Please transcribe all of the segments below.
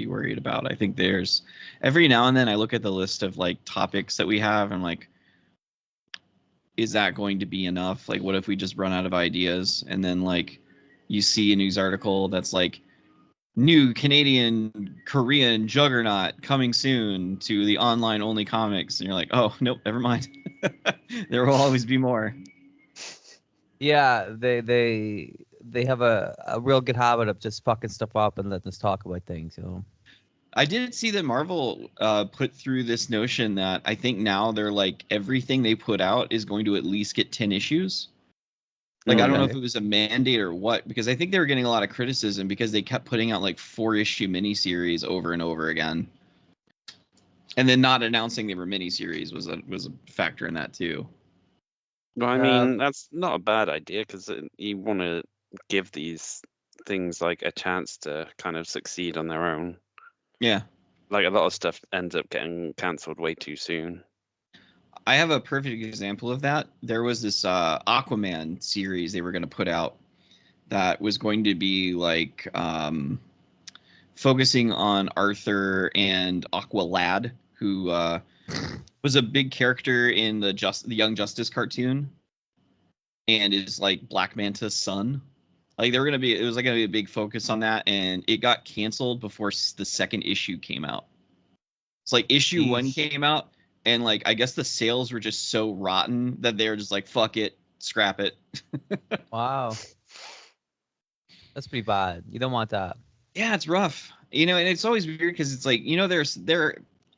be worried about. I think there's every now and then I look at the list of like topics that we have and like, is that going to be enough? Like, what if we just run out of ideas? And then like you see a news article that's like, new Canadian Korean juggernaut coming soon to the online only comics, and you're like, oh nope, never mind. There will always be more. Yeah, they have a real good habit of just fucking stuff up and letting us talk about things, you know. I did see that Marvel put through this notion that I think now they're like everything they put out is going to at least get 10 issues. Like, I don't know if it was a mandate or what, because I think they were getting a lot of criticism because they kept putting out like 4-issue miniseries over and over again. And then not announcing they were miniseries was a factor in that too. Well, I mean, that's not a bad idea because you want to give these things like a chance to kind of succeed on their own. Yeah. Like a lot of stuff ends up getting cancelled way too soon. I have a perfect example of that. There was this Aquaman series they were going to put out that was going to be like focusing on Arthur and Aqualad, who was a big character in the Young Justice cartoon, and is like Black Manta's son. Like it was like gonna be a big focus on that, and it got canceled before the second issue came out. It's like issue 1 came out, and like I guess the sales were just so rotten that they were just like, fuck it, scrap it. Wow. That's pretty bad. You don't want that. Yeah, it's rough. You know, and it's always weird because it's like, you know,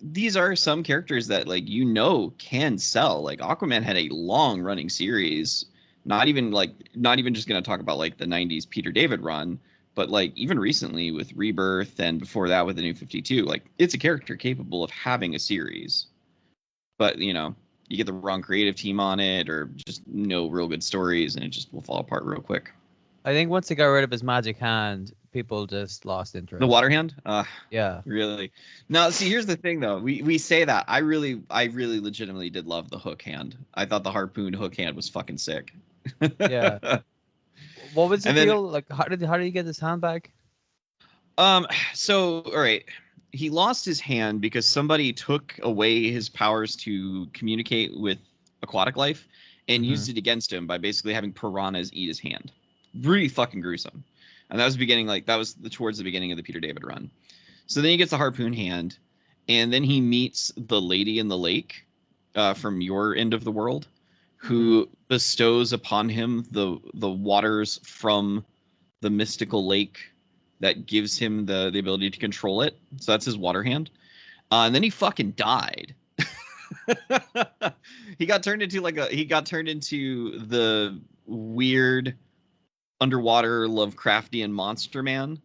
these are some characters that like, you know, can sell. Like Aquaman had a long running series, not even just going to talk about like the 90s Peter David run, but like even recently with Rebirth and before that with the New 52, like it's a character capable of having a series. But, you know, you get the wrong creative team on it or just no real good stories and it just will fall apart real quick. I think once he got rid of his magic hand, people just lost interest. The water hand? Yeah. Really? Now, see, here's the thing, though. We say that. I really legitimately did love the hook hand. I thought the harpoon hook hand was fucking sick. Yeah. What was the deal? Like, how did he get his hand back? So, all right. He lost his hand because somebody took away his powers to communicate with aquatic life and used it against him by basically having piranhas eat his hand. Really fucking gruesome. And that was towards the beginning of the Peter David run. So then he gets the harpoon hand, and then he meets the lady in the lake from your end of the world, who bestows upon him the waters from the mystical lake that gives him the ability to control it. So that's his water hand. And then he fucking died. He got turned into the weird underwater Lovecraftian monster man.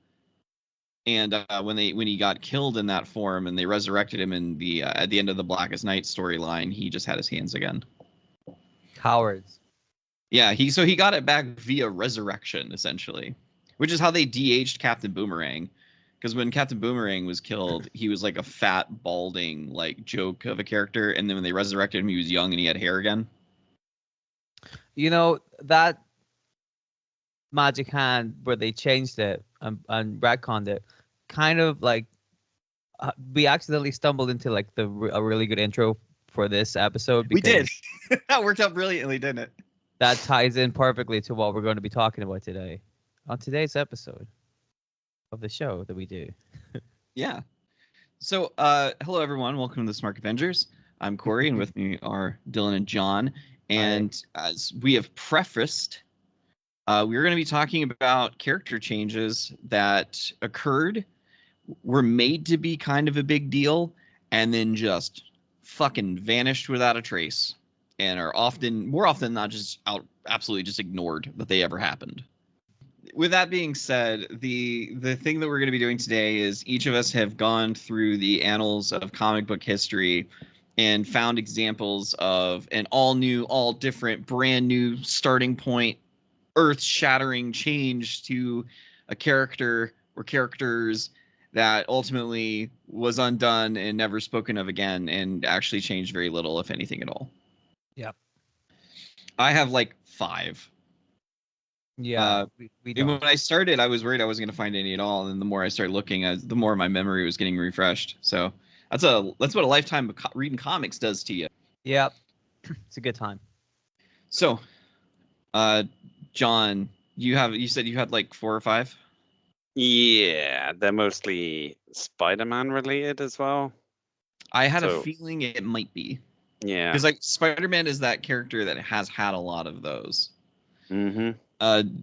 And when he got killed in that form and they resurrected him in the at the end of the Blackest Night storyline, he just had his hands again. Cowards. Yeah, he got it back via resurrection, essentially, which is how they de-aged Captain Boomerang. Because when Captain Boomerang was killed, he was like a fat, balding, like joke of a character, and then when they resurrected him, he was young and he had hair again. You know, that magic hand where they changed it and retconned it, kind of like we accidentally stumbled into like a really good intro for this episode. We did. That worked out brilliantly, didn't it? That ties in perfectly to what we're going to be talking about today on today's episode of the show that we do. Yeah. So, hello everyone. Welcome to the Smark Avengers. I'm Corey, and with me are Dylan and John. And as we have prefaced, we're going to be talking about character changes that occurred, were made to be kind of a big deal, and then just fucking vanished without a trace, and are more often not just absolutely just ignored that they ever happened. With that being said, the thing that we're going to be doing today is each of us have gone through the annals of comic book history and found examples of an all different, brand new starting point, earth-shattering change to a character or characters that ultimately was undone and never spoken of again and actually changed very little, if anything at all. Yep. I have like 5. Yeah, we And don't. when I started, I was worried I wasn't going to find any at all. And the more I started looking, the more my memory was getting refreshed. So that's what a lifetime of reading comics does to you. Yep, it's a good time. So, John, you said you had like 4 or 5? Yeah, they're mostly Spider-Man related as well. I had a So- feeling it might be. Yeah. Because like Spider-Man is that character that has had a lot of those. Mm-hmm.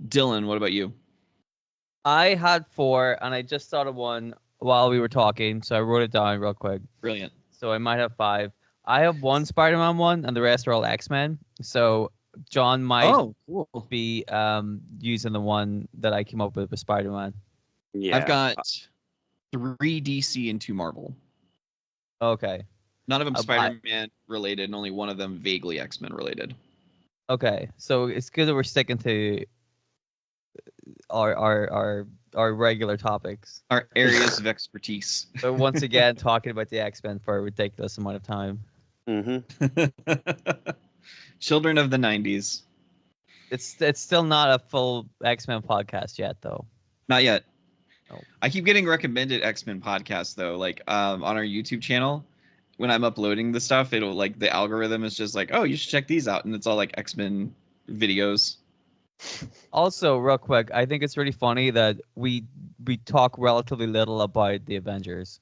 Dylan, what about you? I had 4, and I just thought of one while we were talking, so I wrote it down real quick. Brilliant. So I might have 5. I have one Spider-Man one, and the rest are all X-Men. So John might Cool. be using the one that I came up with Spider-Man. Yeah. I've got 3 DC and 2 Marvel. Okay. None of them I- Spider-Man related, and only one of them vaguely X-Men related. Okay. So it's good that we're sticking to our regular topics. Our areas of expertise. But once again, talking about the X-Men for a ridiculous amount of time. Mm-hmm. Children of the 90s. It's still not a full X-Men podcast yet, though. Not yet. No. I keep getting recommended X-Men podcasts though, like on our YouTube channel. When I'm uploading the stuff, it'll like the algorithm is just like, oh, you should check these out, and it's all like X-Men videos. Also, real quick, I think it's really funny that we talk relatively little about the Avengers.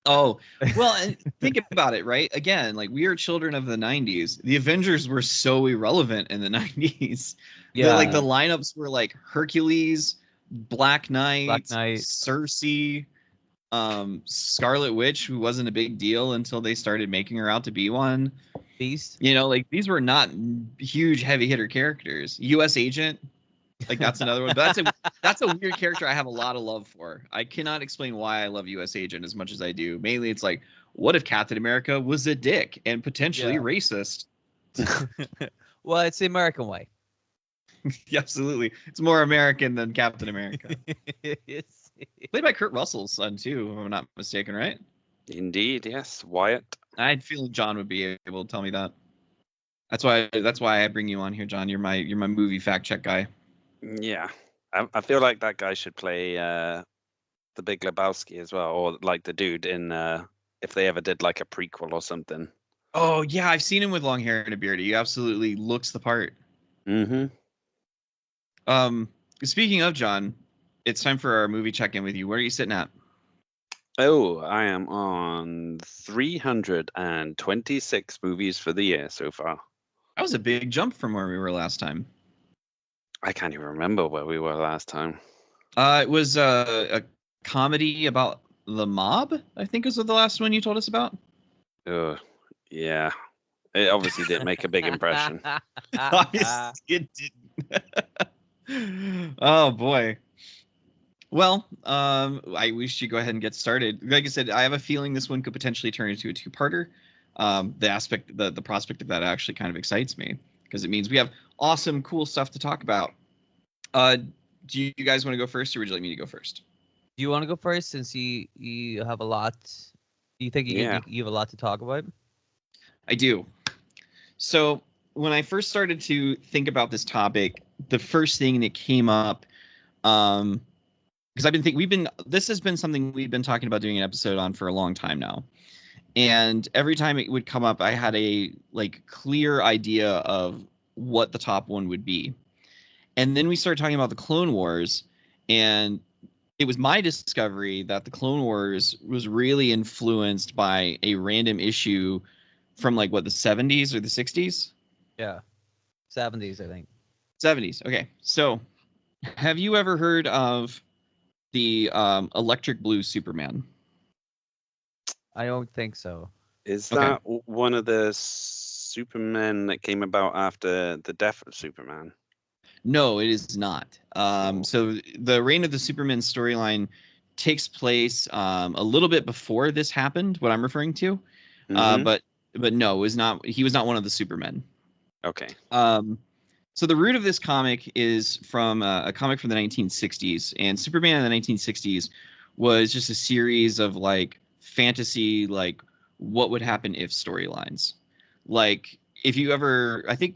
Oh, well, and think about it, right? Again, like we are children of the 90s. The Avengers were so irrelevant in the 90s. Yeah. Like the lineups were like Hercules, Black Knight, Knight. Cersei, Scarlet Witch, who wasn't a big deal until they started making her out to be one. Beast. You know, like these were not huge heavy hitter characters. U.S. Agent, like that's another one. But that's a weird character I have a lot of love for. I cannot explain why I love U.S. Agent as much as I do. Mainly, it's like, what if Captain America was a dick and potentially Yeah. racist? Well, it's the American way. Yeah, absolutely, it's more American than Captain America. It's- Played by Kurt Russell's son too, if I'm not mistaken, right? Indeed, yes. Wyatt. I had a feeling John would be able to tell me that. That's why I bring you on here, John. You're my movie fact check guy. Yeah. I feel like that guy should play the Big Lebowski as well, or like the dude in if they ever did like a prequel or something. Oh yeah, I've seen him with long hair and a beard. He absolutely looks the part. Mm-hmm. Speaking of John, it's time for our movie check-in with you. Where are you sitting at? Oh, I am on 326 movies for the year so far. That was a big jump from where we were last time. I can't even remember where we were last time. It was a comedy about the mob, I think is what the last one you told us about. Yeah. It obviously did make a big impression. Obviously it didn't. Oh boy. Well, we should go ahead and get started. Like I said, I have a feeling this one could potentially turn into a 2-parter. The prospect of that actually kind of excites me because it means we have awesome, cool stuff to talk about. Do you guys want to go first, or would you like me to go first? Do you want to go first since you have a lot? Do you think you have a lot to talk about? I do. So when I first started to think about this topic, the first thing that came up, because this has been something we've been talking about doing an episode on for a long time now. And every time it would come up, I had a clear idea of what the top one would be. And then we started talking about the Clone Wars, and it was my discovery that the Clone Wars was really influenced by a random issue from the 70s or the 60s? Yeah. 70s, I think. 70s. Okay. So have you ever heard of the Electric Blue Superman? I don't think so. Is Okay. that one of the Supermen that came about after the death of Superman? No, it is not. So the Reign of the Superman storyline takes place a little bit before this happened, what I'm referring to. Mhm. But no, he was not one of the Supermen. Okay. So the root of this comic is from a comic from the 1960s, and Superman in the 1960s was just a series of fantasy, what would happen if storylines. If you ever, I think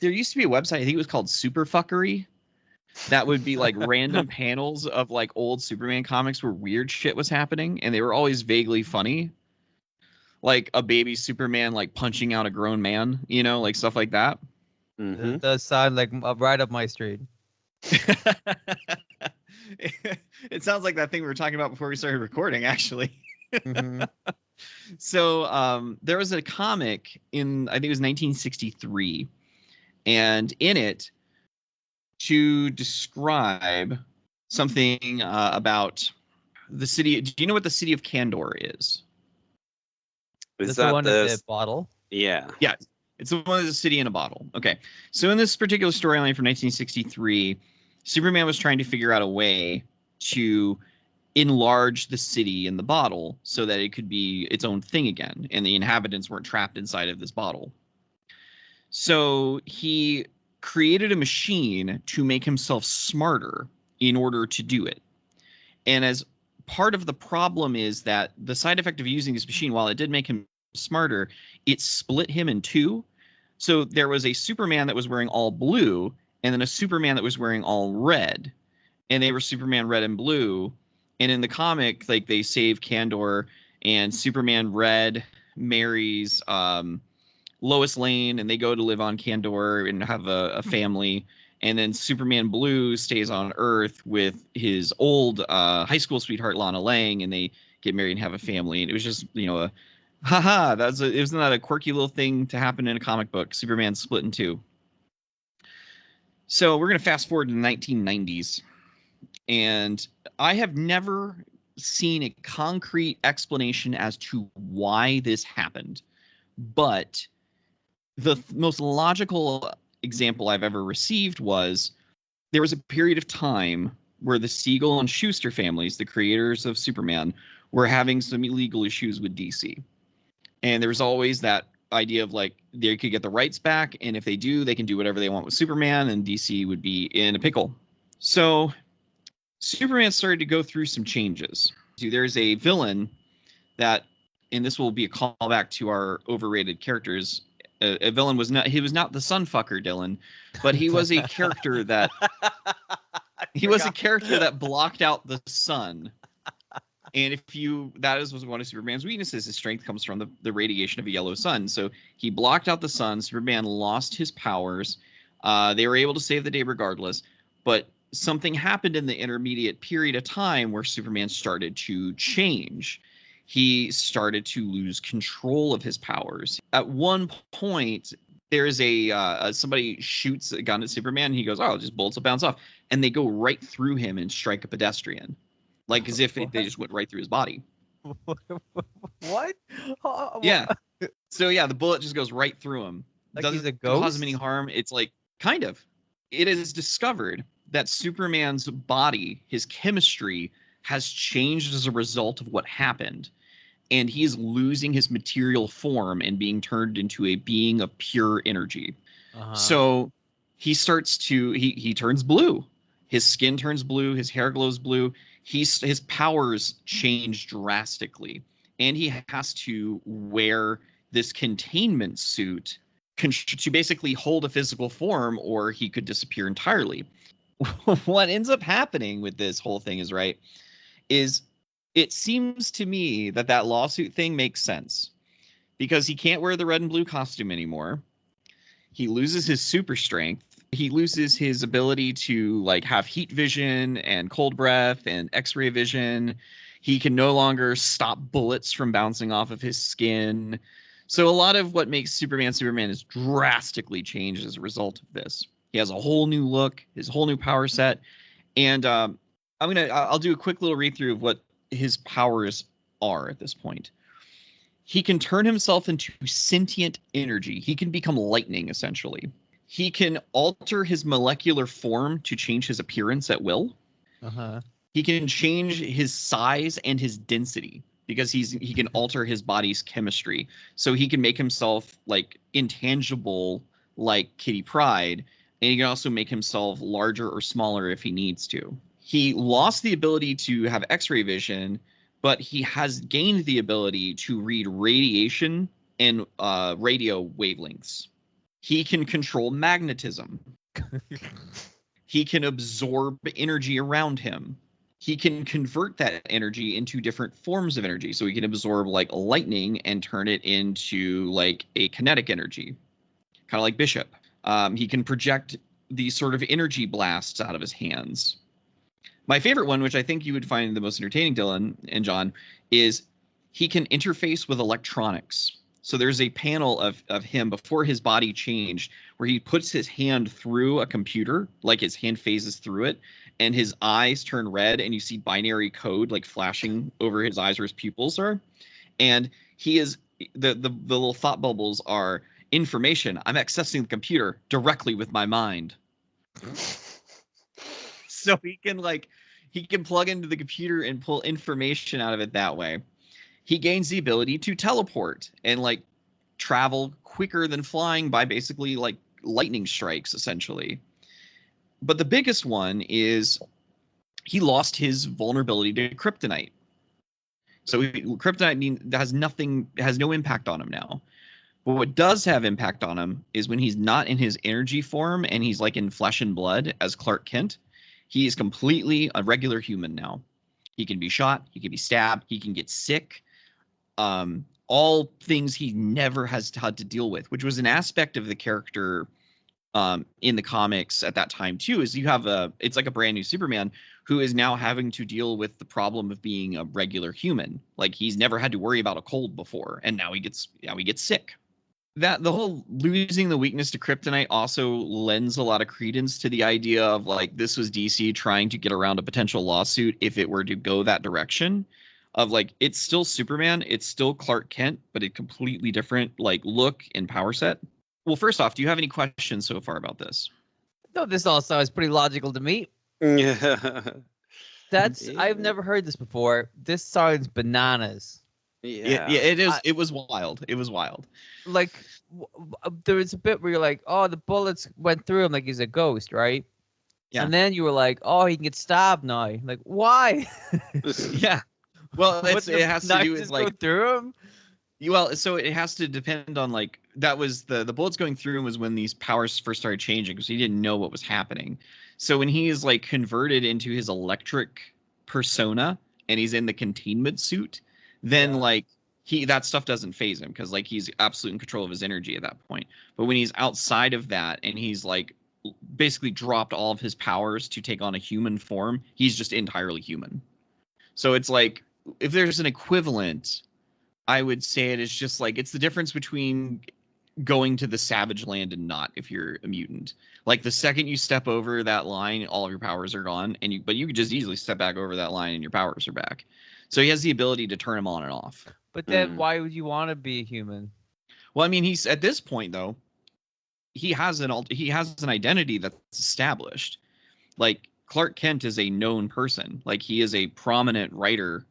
there used to be a website, I think it was called Superfuckery, that would be like random panels of like old Superman comics where weird shit was happening, and they were always vaguely funny. Like a baby Superman like punching out a grown man, you know, like stuff like that. Mm-hmm. It does sound like right up my street. It sounds like that thing we were talking about before we started recording, actually. Mm-hmm. So there was a comic in, I think it was 1963, and in it, to describe something about the city. Do you know what the city of Kandor is? Is That's the that one the at the bottle. yeah? Yeah, it's the one that's a city in a bottle. Okay, so in this particular storyline from 1963, Superman was trying to figure out a way to enlarge the city in the bottle so that it could be its own thing again, and the inhabitants weren't trapped inside of this bottle. So he created a machine to make himself smarter in order to do it. And as part of the problem is that the side effect of using this machine, while it did make him smarter, it split him in two. So there was a Superman that was wearing all blue, and then a Superman that was wearing all red. And they were Superman red and blue. And in the comic, like they save Kandor, and Superman red marries Lois Lane, and they go to live on Kandor and have a family. And then Superman Blue stays on Earth with his old high school sweetheart Lana Lang, and they get married and have a family. And it was just, you know, isn't that a quirky little thing to happen in a comic book? Superman split in two. So we're gonna fast forward to the 1990s, and I have never seen a concrete explanation as to why this happened, but the most logical example I've ever received was there was a period of time where the Siegel and Schuster families, the creators of Superman, were having some illegal issues with DC. And there was always that idea of like they could get the rights back, and if they do, they can do whatever they want with Superman, and DC would be in a pickle. So Superman started to go through some changes. There's a villain that, and this will be a callback to our overrated characters. A villain was not the sunfucker Dylan, but he was a character that blocked out the sun. And that was one of Superman's weaknesses. His strength comes from the radiation of a yellow sun. So he blocked out the sun. Superman lost his powers. They were able to save the day regardless, but something happened in the intermediate period of time where Superman started to change. He started to lose control of his powers. At one point, there is somebody shoots a gun at Superman, and he goes, "Oh, just bullets will bounce off," and they go right through him and strike a pedestrian, like as if they just went right through his body. What? Yeah. So yeah, the bullet just goes right through him. Like Doesn't he's a ghost? cause him any harm. It's like kind of. It is discovered that Superman's body, his chemistry, has changed as a result of what happened. And he's losing his material form and being turned into a being of pure energy. So he starts to he turns blue. His skin turns blue, his hair glows blue. His powers change drastically. And he has to wear this containment suit to basically hold a physical form, or he could disappear entirely. What ends up happening with this whole thing is it seems to me that lawsuit thing makes sense, because he can't wear the red and blue costume anymore. He loses his super strength. He loses his ability to like have heat vision and cold breath and x-ray vision. He can no longer stop bullets from bouncing off of his skin. So a lot of what makes Superman is drastically changed as a result of this. He has a whole new look, his whole new power set. And I'll do a quick little read through of what his powers are at this point. He can turn himself into sentient energy. He can become lightning, essentially. He can alter his molecular form to change his appearance at will. He can change his size and his density, because he can alter his body's chemistry. So he can make himself like intangible, like Kitty Pryde, and he can also make himself larger or smaller if he needs to. He lost the ability to have X-ray vision, but he has gained the ability to read radiation and radio wavelengths. He can control magnetism. He can absorb energy around him. He can convert that energy into different forms of energy. So he can absorb like lightning and turn it into like a kinetic energy, kind of like Bishop. He can project these sort of energy blasts out of his hands. My favorite one, which I think you would find the most entertaining, Dylan and John, is he can interface with electronics. So there's a panel of him before his body changed where he puts his hand through a computer, like his hand phases through it, and his eyes turn red, and you see binary code like flashing over his eyes where his pupils are. And he is the little thought bubbles are information. I'm accessing the computer directly with my mind. So he can plug into the computer and pull information out of it that way. He gains the ability to teleport and like travel quicker than flying by basically like lightning strikes, essentially. But the biggest one is he lost his vulnerability to kryptonite. So kryptonite has no impact on him now. But what does have impact on him is when he's not in his energy form and he's like in flesh and blood as Clark Kent. He is completely a regular human now. He can be shot. He can be stabbed. He can get sick. All things he never has had to deal with, which was an aspect of the character in the comics at that time too, is you have it's like a brand new Superman who is now having to deal with the problem of being a regular human. Like he's never had to worry about a cold before, and now he gets sick. That the whole losing the weakness to kryptonite also lends a lot of credence to the idea of like this was DC trying to get around a potential lawsuit if it were to go that direction of like it's still Superman, it's still Clark Kent, but a completely different like look and power set. Well, first off, do you have any questions so far about this? No, this all sounds pretty logical to me. Yeah. I've never heard this before. This sounds bananas. Yeah. It is. It was wild. It was wild. Like there was a bit where you're like, oh, the bullets went through him like he's a ghost, right? Yeah. And then you were like, oh, he can get stabbed now. Like, why? Yeah. Well, it has to do with like go through him. Well, so it has to depend on like that was the bullets going through him was when these powers first started changing because he didn't know what was happening. So when he is like converted into his electric persona and he's in the containment suit, then like that stuff doesn't phase him because like he's absolute in control of his energy at that point. But when he's outside of that and he's like basically dropped all of his powers to take on a human form, he's just entirely human. So it's like if there's an equivalent, I would say it is just like it's the difference between going to the savage land and not if you're a mutant. Like the second you step over that line, all of your powers are gone, but you could just easily step back over that line and your powers are back. So he has the ability to turn them on and off. But then why would you want to be a human? Well, I mean, he's at this point though, he has an identity that's established. Like Clark Kent is a known person. Like he is a prominent writer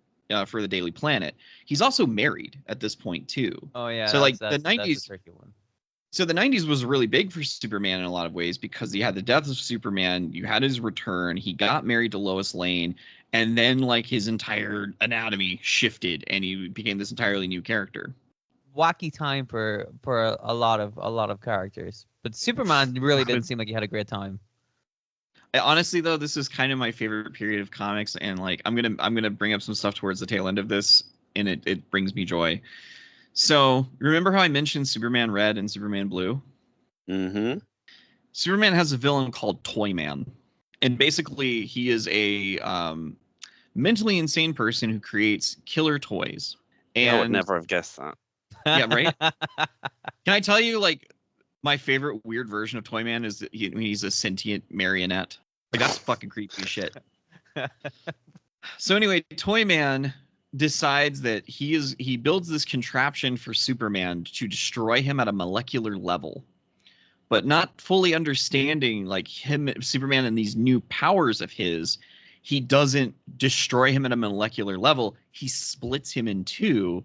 for the Daily Planet. He's also married at this point too. Oh yeah. So like the 90s, that's a tricky one. So the 90s was really big for Superman in a lot of ways because you had the death of Superman, you had his return, he got married to Lois Lane, and then like his entire anatomy shifted and he became this entirely new character. Wacky time for a lot of characters, but Superman really didn't seem like he had a great time. Honestly though, this is kind of my favorite period of comics, and like I'm gonna bring up some stuff towards the tail end of this, and it brings me joy. So remember how I mentioned Superman Red and Superman Blue? Mm-hmm. Superman has a villain called Toyman, and basically he is a mentally insane person who creates killer toys. And I would never have guessed that. Yeah, right. Can I tell you like my favorite weird version of Toyman is that he's a sentient marionette. Like that's fucking creepy as shit. So anyway, Toyman decides that he builds this contraption for Superman to destroy him at a molecular level, but not fully understanding like Superman and these new powers of his. He doesn't destroy him at a molecular level. He splits him in two,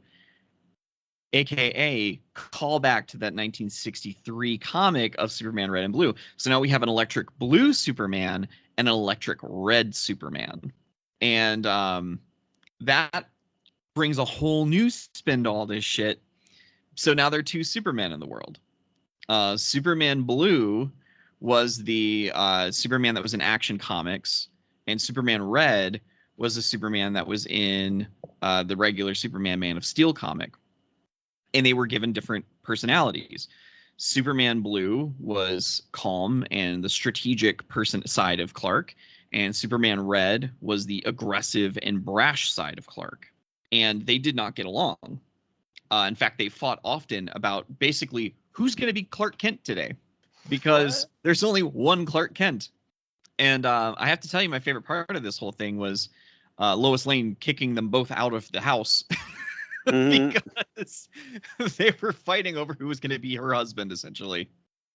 aka callback to that 1963 comic of Superman Red and Blue. So now we have an electric blue Superman and an electric red Superman, and that brings a whole new spin to all this shit. So now there are two Supermen in the world. Superman Blue was the Superman that was in Action Comics, and Superman Red was the Superman that was in the regular Superman Man of Steel comic. And they were given different personalities. Superman Blue was calm and the strategic person side of Clark, and Superman Red was the aggressive and brash side of Clark. And they did not get along. In fact, they fought often about basically who's going to be Clark Kent today, because there's only one Clark Kent. And I have to tell you, my favorite part of this whole thing was Lois Lane kicking them both out of the house because they were fighting over who was going to be her husband, essentially.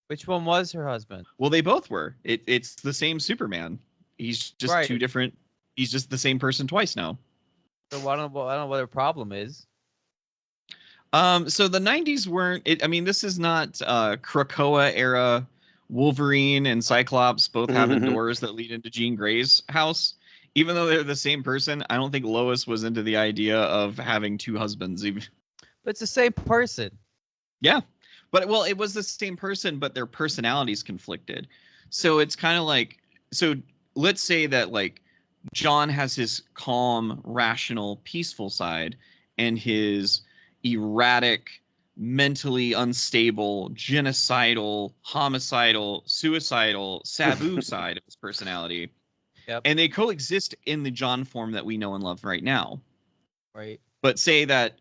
Which one was her husband? Well, they both were. It's the same Superman. He's just two different. He's just the same person twice now. So I don't know what her problem is. So the 90s weren't. I mean, this is not Krakoa era. Wolverine and Cyclops both having doors that lead into Jean Grey's house. Even though they're the same person, I don't think Lois was into the idea of having two husbands. Even. But it's the same person. Yeah. But, well, it was the same person, but their personalities conflicted. So it's kind of like, so let's say that, like, John has his calm, rational, peaceful side, and his erratic, mentally unstable, genocidal, homicidal, suicidal, Sabu side of his personality. Yep. And they coexist in the John form that we know and love right now. Right. But say that,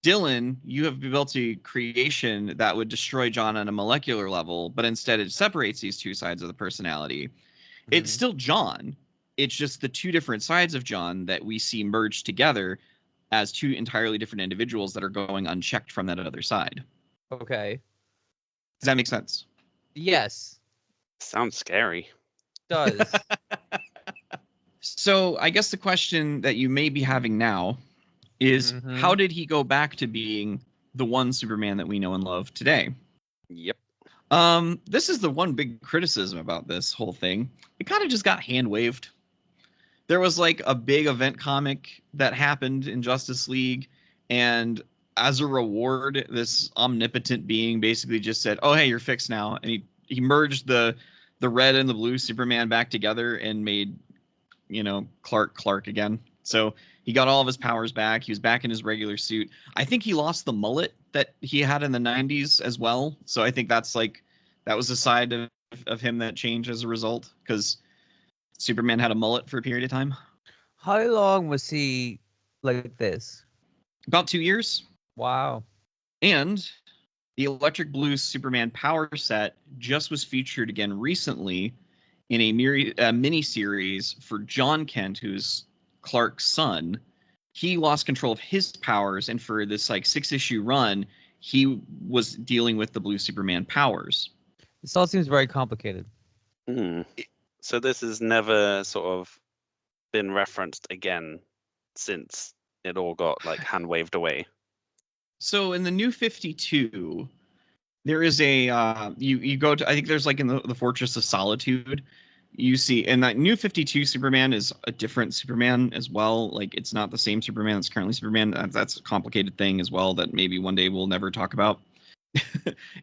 Dylan, you have built a creation that would destroy John on a molecular level, but instead it separates these two sides of the personality. It's still John. It's just the two different sides of John that we see merged together as two entirely different individuals that are going unchecked from that other side. Okay. Does that make sense? Yes. Sounds scary. Does. So I guess the question that you may be having now is, how did he go back to being the one Superman that we know and love today? Yep. This is the one big criticism about this whole thing. It kind of just got hand-waved. There was like a big event comic that happened in Justice League, and as a reward, this omnipotent being basically just said, "Oh, hey, you're fixed now," and he merged the red and the blue Superman back together and made, Clark again. So he got all of his powers back. He was back in his regular suit. I think he lost the mullet that he had in the 90s as well. So I think that was a side of him that changed as a result, because Superman had a mullet for a period of time. How long was he like this? About 2 years. Wow. And the Electric Blue Superman power set just was featured again recently in a mini-series for John Kent, who's Clark's son. He lost control of his powers, and for this 6-issue run, he was dealing with the Blue Superman powers. This all seems very complicated. So this has never sort of been referenced again since it all got hand waved away. So in the New 52, there is a you go to, I think there's in the Fortress of Solitude, you see, and that New 52 Superman is a different Superman as well. It's not the same Superman that's currently Superman. That's a complicated thing as well that maybe one day we'll never talk about.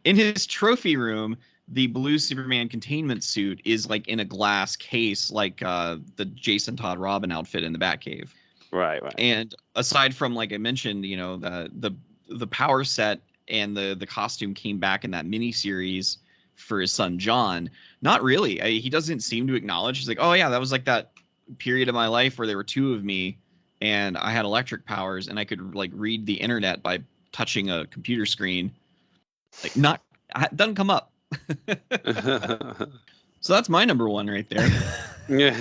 In his trophy room, the blue Superman containment suit is in a glass case, the Jason Todd Robin outfit in the Batcave. Right. And aside from, I mentioned, the power set and the costume came back in that miniseries for his son John. Not really. He doesn't seem to acknowledge. He's like, oh yeah, that was that period of my life where there were two of me, and I had electric powers, and I could read the internet by touching a computer screen. Doesn't come up. So that's my number one right there. Yeah.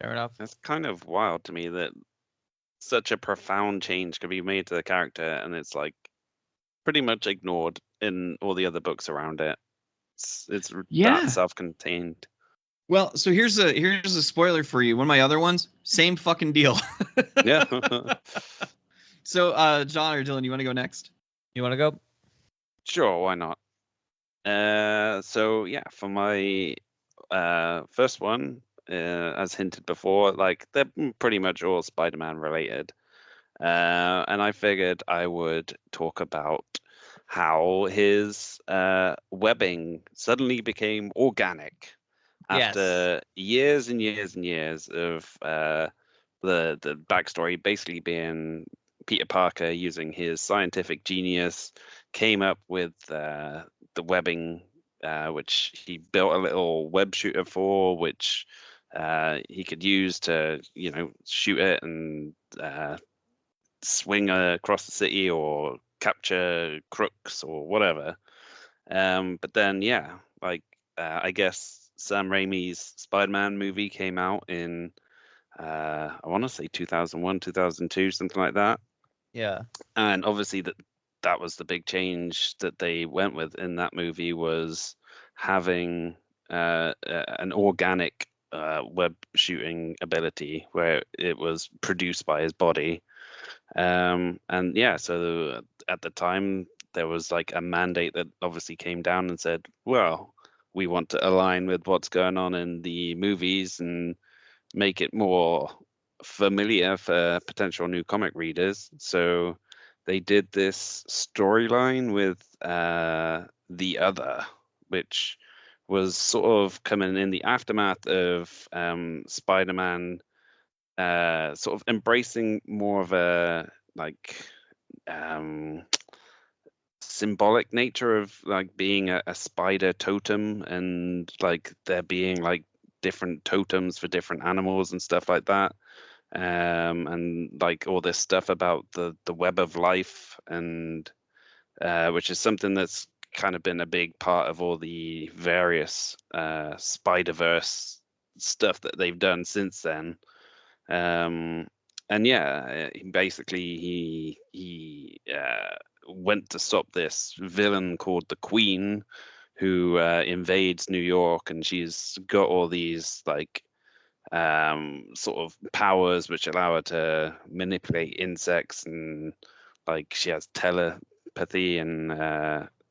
Fair enough. It's kind of wild to me that such a profound change could be made to the character, and it's pretty much ignored in all the other books around it. It's that self-contained. Well, so here's a spoiler for you. One of my other ones, same fucking deal. Yeah. So, John or Dylan, you want to go next? You want to go? Sure, why not? So yeah, for my first one, as hinted before, they're pretty much all Spider-Man related. And I figured I would talk about how his webbing suddenly became organic Yes. after years and years and years of the backstory basically being Peter Parker using his scientific genius came up with the webbing, which he built a little web shooter for, which he could use to, shoot it and swing across the city or capture crooks or whatever. But then, yeah, like I guess Sam Raimi's Spider-Man movie came out in I want to say 2001, 2002, something like that. Yeah. And obviously that was the big change that they went with in that movie was having an organic web shooting ability where it was produced by his body. And yeah, so at the time there was like a mandate that obviously came down and said, well, we want to align with what's going on in the movies and make it more familiar for potential new comic readers. So they did this storyline with The Other, which was sort of coming in the aftermath of Spider-Man sort of embracing more of a like um, symbolic nature of like being a spider totem and like there being like different totems for different animals and stuff like that. And like all this stuff about the web of life and which is something that's kind of been a big part of all the various Spider-Verse stuff that they've done since then. Um, and yeah, basically he went to stop this villain called the Queen, who invades New York, and she's got all these like sort of powers which allow her to manipulate insects, and like she has telepathy and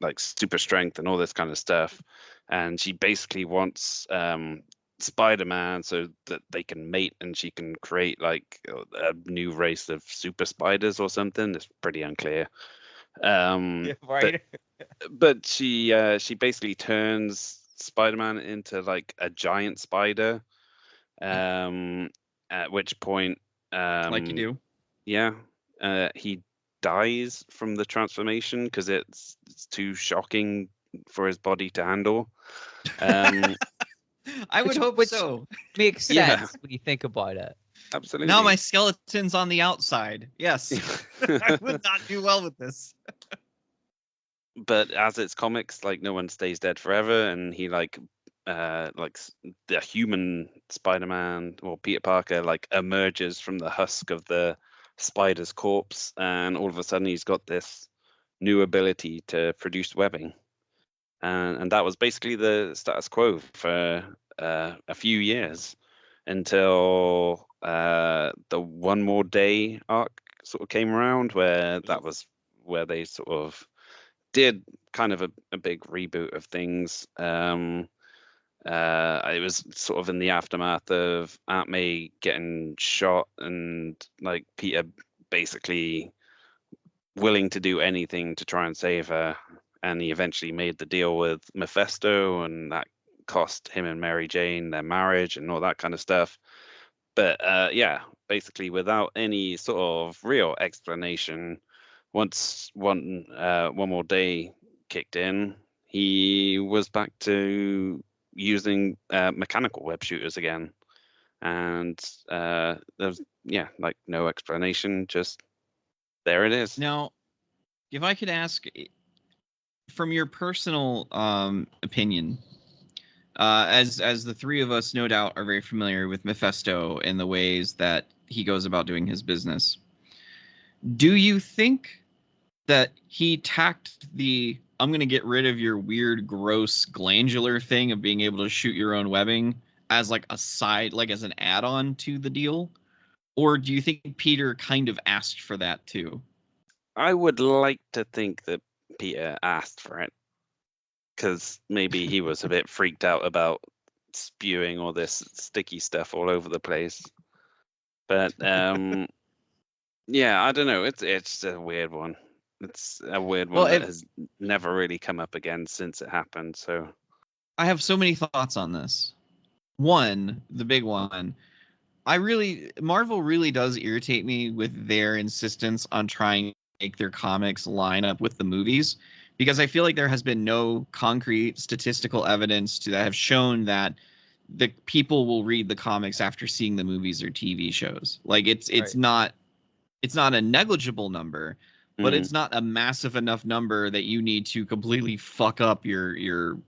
like super strength and all this kind of stuff. And she basically wants Spider-Man so that they can mate and she can create like a new race of super spiders or something. It's pretty unclear. Yeah, right. But she basically turns Spider-Man into like a giant spider, at which point, Like you do. yeah, he dies from the transformation because it's too shocking for his body to handle. Um, I would hope which so. makes Yeah. sense when you think about it. absolutely. Now my skeleton's on the outside. Yes. I would not do well with this. But as it's comics, like no one stays dead forever, and he like the human Spider-Man or Peter Parker like emerges from the husk of the spider's corpse, and all of a sudden he's got this new ability to produce webbing, and that was basically the status quo for a few years until the One More Day arc sort of came around, where that was where they sort of did kind of a big reboot of things. It was sort of in the aftermath of Aunt May getting shot and like Peter basically willing to do anything to try and save her. And he eventually made the deal with Mephisto, and that cost him and Mary Jane their marriage and all that kind of stuff. But yeah, basically without any sort of real explanation, once one more day kicked in, he was back to using mechanical web shooters again, and there's like no explanation, just there it is. Now, if I could ask, from your personal opinion, as the three of us no doubt are very familiar with Mephisto and the ways that he goes about doing his business, do you think that he tacked the "I'm going to get rid of your weird, gross, glandular thing of being able to shoot your own webbing" as like a side, like as an add-on to the deal? Or do you think Peter kind of asked for that too? I would like to think that Peter asked for it, because maybe he was a bit freaked out about spewing all this sticky stuff all over the place. But yeah, I don't know. It's a weird one. It's a weird Well, one that has never really come up again since it happened. So I have so many thoughts on this. One, the big one, Marvel really does irritate me with their insistence on trying to make their comics line up with the movies, because I feel like there has been no concrete statistical evidence to that have shown that the people will read the comics after seeing the movies or TV shows. Like it's Right. not a negligible number, but Mm. it's not a massive enough number that you need to completely fuck up your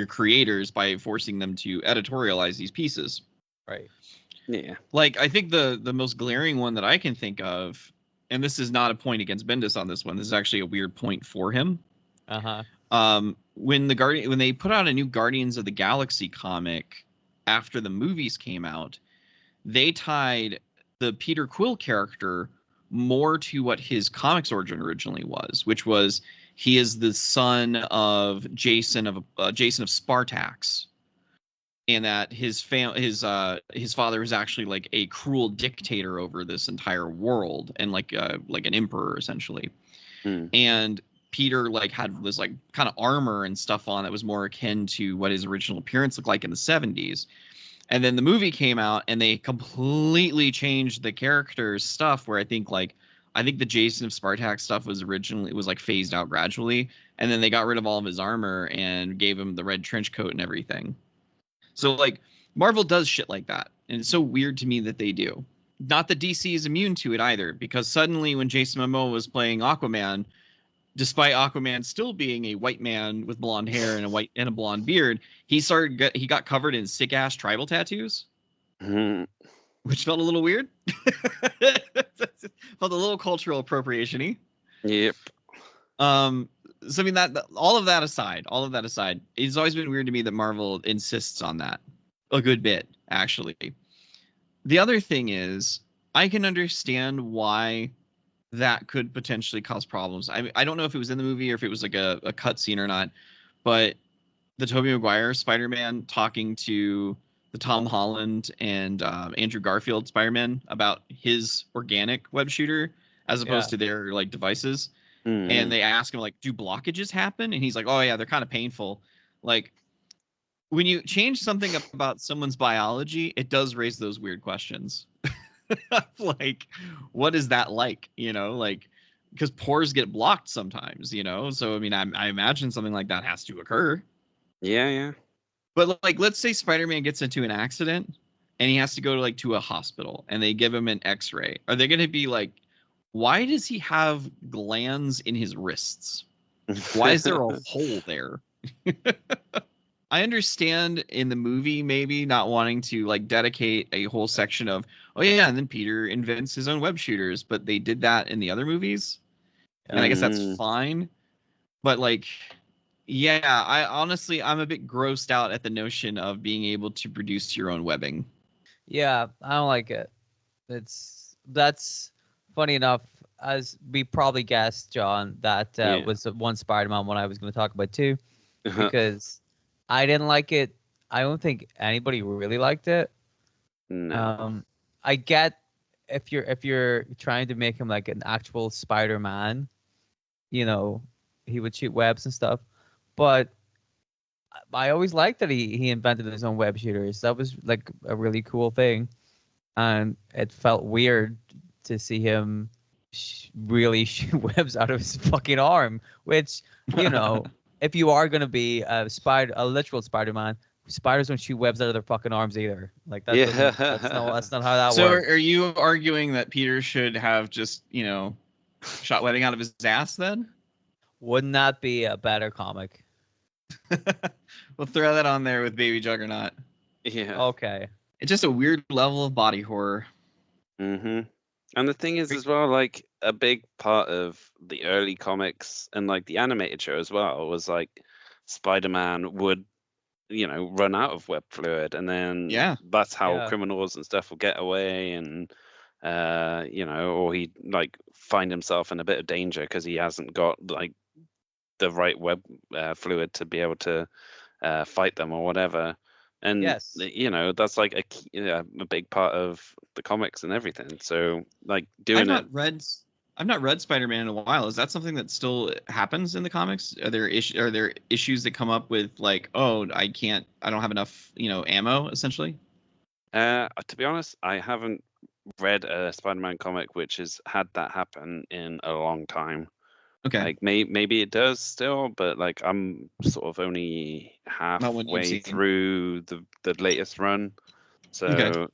creators by forcing them to editorialize these pieces. Right. yeah, Like, I think the most glaring one that I can think of, and this is not a point against Bendis on this one, this is actually a weird point for him. When they put out a new Guardians of the Galaxy comic after the movies came out, they tied the Peter Quill character more to what his comics origin originally was, which was he is the son of Jason of Spartax, and that his father was actually like a cruel dictator over this entire world, and like an emperor essentially. Mm. And Peter like had this like kind of armor and stuff on that was more akin to what his original appearance looked like in the 70s. And then the movie came out and they completely changed the character's stuff, where I think the Jason of Spartax stuff was like phased out gradually, and then they got rid of all of his armor and gave him the red trench coat and everything. So like Marvel does shit like that, and it's so weird to me that they do. Not that DC is immune to it either, because suddenly when Jason Momoa was playing Aquaman, despite Aquaman still being a white man with blonde hair and a blonde beard, he got covered in sick ass tribal tattoos, Mhm. which felt a little weird. Felt a little cultural appropriation-y. Yep. So I mean that all of that aside, it's always been weird to me that Marvel insists on that a good bit, actually. The other thing is, I can understand why that could potentially cause problems. I don't know if it was in the movie or if it was like a cut scene or not, but the Tobey Maguire Spider-Man talking to the Tom Holland and Andrew Garfield Spider-Man about his organic web shooter as opposed to their like devices. Mm. And they ask him like, do blockages happen? And he's like, oh yeah, they're kind of painful. Like, when you change something about someone's biology, it does raise those weird questions. Like, what is that like? Like, because pores get blocked sometimes, so I mean, I imagine something like that has to occur. Yeah. But like, let's say Spider-Man gets into an accident and he has to go to a hospital and they give him an X-ray. Are they going to be like, why does he have glands in his wrists? Why is there a hole there? I understand in the movie maybe not wanting to like dedicate a whole section of, oh yeah, and then Peter invents his own web shooters, but they did that in the other movies. And I guess that's fine. But like, yeah, I'm a bit grossed out at the notion of being able to produce your own webbing. Yeah, I don't like it. That's funny enough, as we probably guessed, John, that was the one Spider-Man one I was going to talk about too, because I didn't like it. I don't think anybody really liked it. No. I get if you're trying to make him like an actual Spider-Man, he would shoot webs and stuff, but I always liked that he invented his own web shooters. That was like a really cool thing, and it felt weird to see him really shoot webs out of his fucking arm. Which, if you are gonna be a literal Spider-Man, spiders don't shoot webs out of their fucking arms either. Like that. Yeah. That's not how that So works. are you arguing that Peter should have just shot webbing out of his ass then? Wouldn't that be a better comic? We'll throw that on there with Baby Juggernaut. Yeah. Okay. It's just a weird level of body horror. Mm-hmm. And the thing is as well, like a big part of the early comics and like the animated show as well was like Spider-Man would, run out of web fluid, and then that's how criminals and stuff will get away, and or he like find himself in a bit of danger because he hasn't got like the right web fluid to be able to fight them or whatever. And that's like a big part of the comics and everything. So like doing I've not read I've not read Spider-Man in a while. Is that something that still happens in the comics? Are there issues that come up with like, oh, I don't have enough, ammo, essentially? To be honest, I haven't read a Spider-Man comic which has had that happen in a long time. Okay. Like maybe it does still, but like I'm sort of only halfway through the latest run. So okay.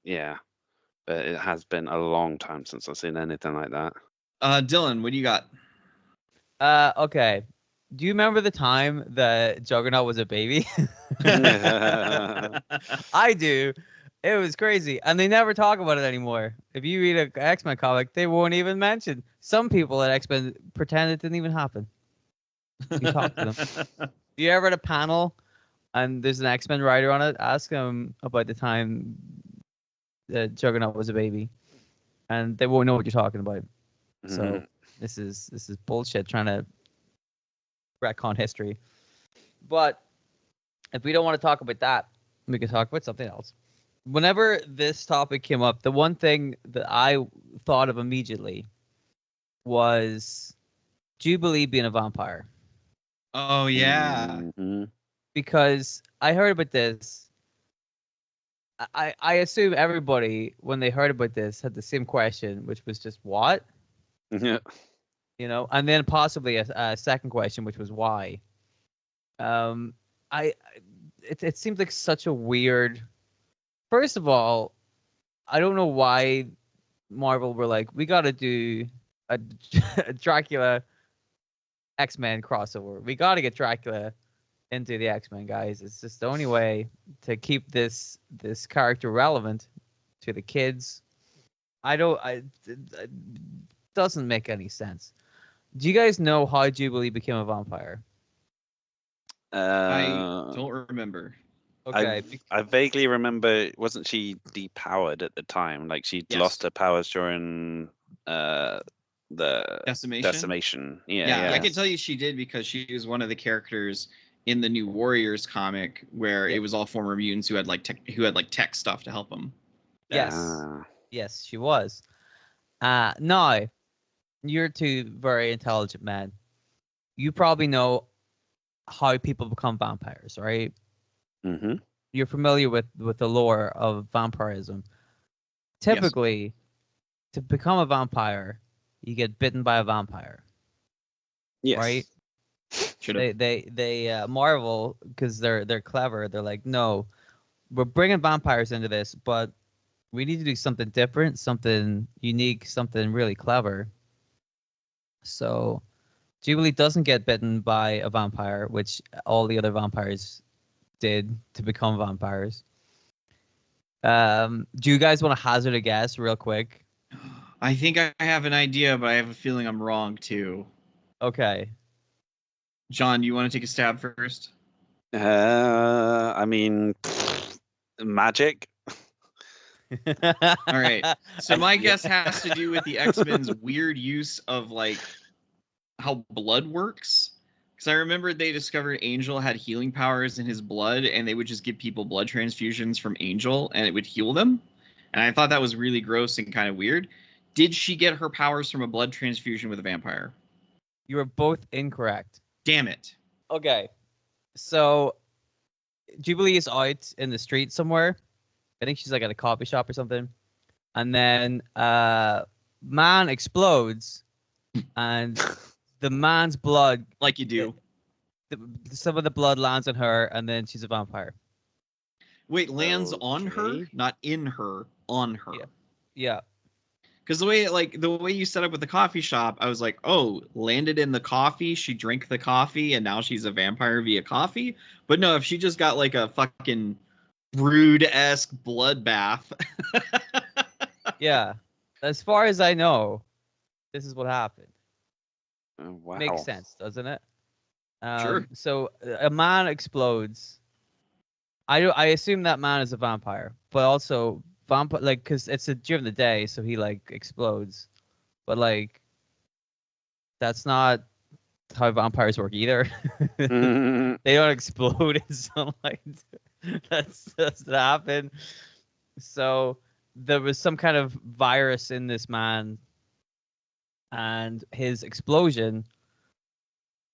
Yeah. But it has been a long time since I've seen anything like that. Dylan, what do you got? Okay. Do you remember the time that Juggernaut was a baby? I do. It was crazy, and they never talk about it anymore. If you read an X-Men comic, they won't even mention. Some people at X-Men pretend it didn't even happen. You talk to them. You ever at a panel and there's an X-Men writer on it? Ask them about the time that Juggernaut was a baby, and they won't know what you're talking about. Mm-hmm. So this is bullshit trying to retcon history. But if we don't want to talk about that, we can talk about something else. Whenever this topic came up, the one thing that I thought of immediately was Jubilee being a vampire. Oh yeah. Mm-hmm. Because I heard about this. I assume everybody, when they heard about this, had the same question, which was just what? Yeah. And then possibly a second question, which was why. It seems like such a weird. First of all, I don't know why Marvel were like, we got to do a Dracula X-Men crossover. We got to get Dracula into the X-Men, guys. It's just the only way to keep this character relevant to the kids. It doesn't make any sense. Do you guys know how Jubilee became a vampire? I don't remember. Okay. I vaguely remember, wasn't she depowered at the time? Like she'd lost her powers during the decimation. Yeah. I can tell you she did, because she was one of the characters in the New Warriors comic where it was all former mutants who had tech stuff to help them. Yes, she was. Now, you're two very intelligent men. You probably know how people become vampires, right? Mm-hmm. You're familiar with the lore of vampirism. Typically, to become a vampire, you get bitten by a vampire. Yes. Right? They Marvel, because they're clever. They're like, no, we're bringing vampires into this, but we need to do something different, something unique, something really clever. So Jubilee doesn't get bitten by a vampire, which all the other vampires did to become vampires. Do you guys want to hazard a guess real quick? I think I have an idea, but I have a feeling I'm wrong too. Okay. John, do you want to take a stab first? I mean, magic. All right. So my guess has to do with the X-Men's weird use of like how blood works. Because I remember they discovered Angel had healing powers in his blood, and they would just give people blood transfusions from Angel, and it would heal them. And I thought that was really gross and kind of weird. Did she get her powers from a blood transfusion with a vampire? You were both incorrect. Damn it. Okay. So Jubilee is out in the street somewhere. I think she's like at a coffee shop or something. And then man explodes, and the man's blood, like you do. Some of the blood lands on her, and then she's a vampire. Wait, lands on her, not in her, on her. Yeah. Because the way you set up with the coffee shop, I was like, oh, landed in the coffee, she drank the coffee, and now she's a vampire via coffee. But no, if she just got like a fucking Brood-esque bloodbath. Yeah. As far as I know, this is what happened. Oh, wow. Makes sense, doesn't it? Sure. So a man explodes. I assume that man is a vampire, but also vampire, like, because it's during the day, so he like explodes. But like, that's not how vampires work either. They don't explode in sunlight. That doesn't happen. So there was some kind of virus in this man and his explosion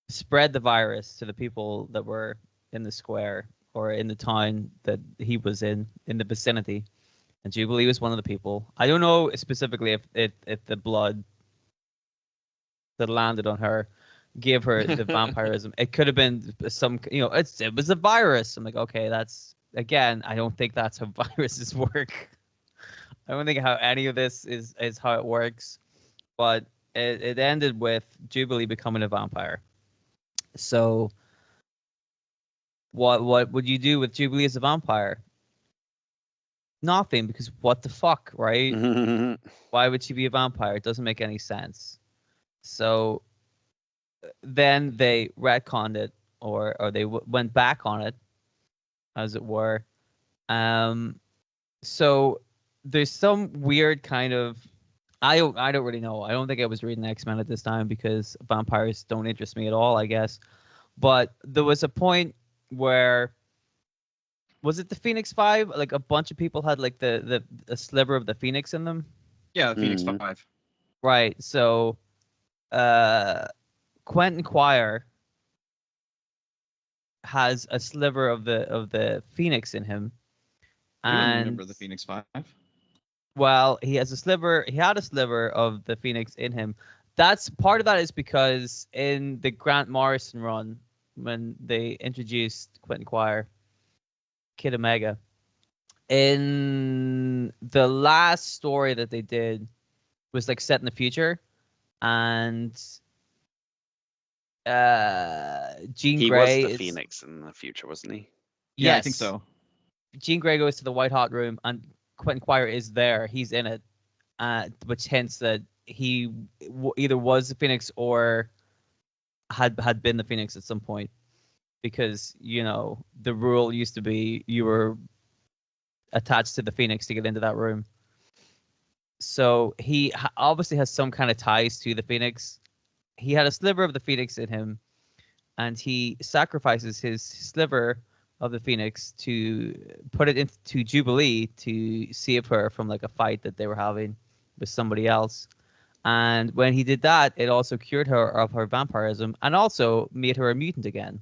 spread the virus to the people that were in the square or in the town that he was in the vicinity. And Jubilee was one of the people. I don't know specifically if the blood that landed on her gave her the vampirism. It could have been some, it was a virus. I'm like, okay, that's, again, I don't think that's how viruses work. I don't think how any of this is how it works. But it ended with Jubilee becoming a vampire. So what would you do with Jubilee as a vampire? Nothing, because what the fuck, right? Why would she be a vampire? It doesn't make any sense. So then they retconned it, or they went back on it, as it were. So there's some weird kind of, I don't really know. I don't think I was reading X-Men at this time because vampires don't interest me at all, I guess. But there was a point where, was it the Phoenix Five? Like a bunch of people had like a sliver of the Phoenix in them. Yeah, the Phoenix 5. Right. So, Quentin Quire has a sliver of the Phoenix in him, and remember the Phoenix 5. Well, he has a sliver. He had a sliver of the Phoenix in him. That's part of that is because in the Grant Morrison run, when they introduced Quentin Quire, Kid Omega, in the last story that they did was like set in the future, and Jean Grey was the Phoenix in the future, wasn't he? Yeah, I think so. Jean Grey goes to the White Hot Room, and Quentin Quire is there. He's in it, which hints that he either was the Phoenix or had been the Phoenix at some point, because the rule used to be you were attached to the Phoenix to get into that room. So he obviously has some kind of ties to the Phoenix. He had a sliver of the Phoenix in him, and he sacrifices his sliver of the Phoenix to put it into Jubilee to save her from like a fight that they were having with somebody else. And when he did that, it also cured her of her vampirism and also made her a mutant again.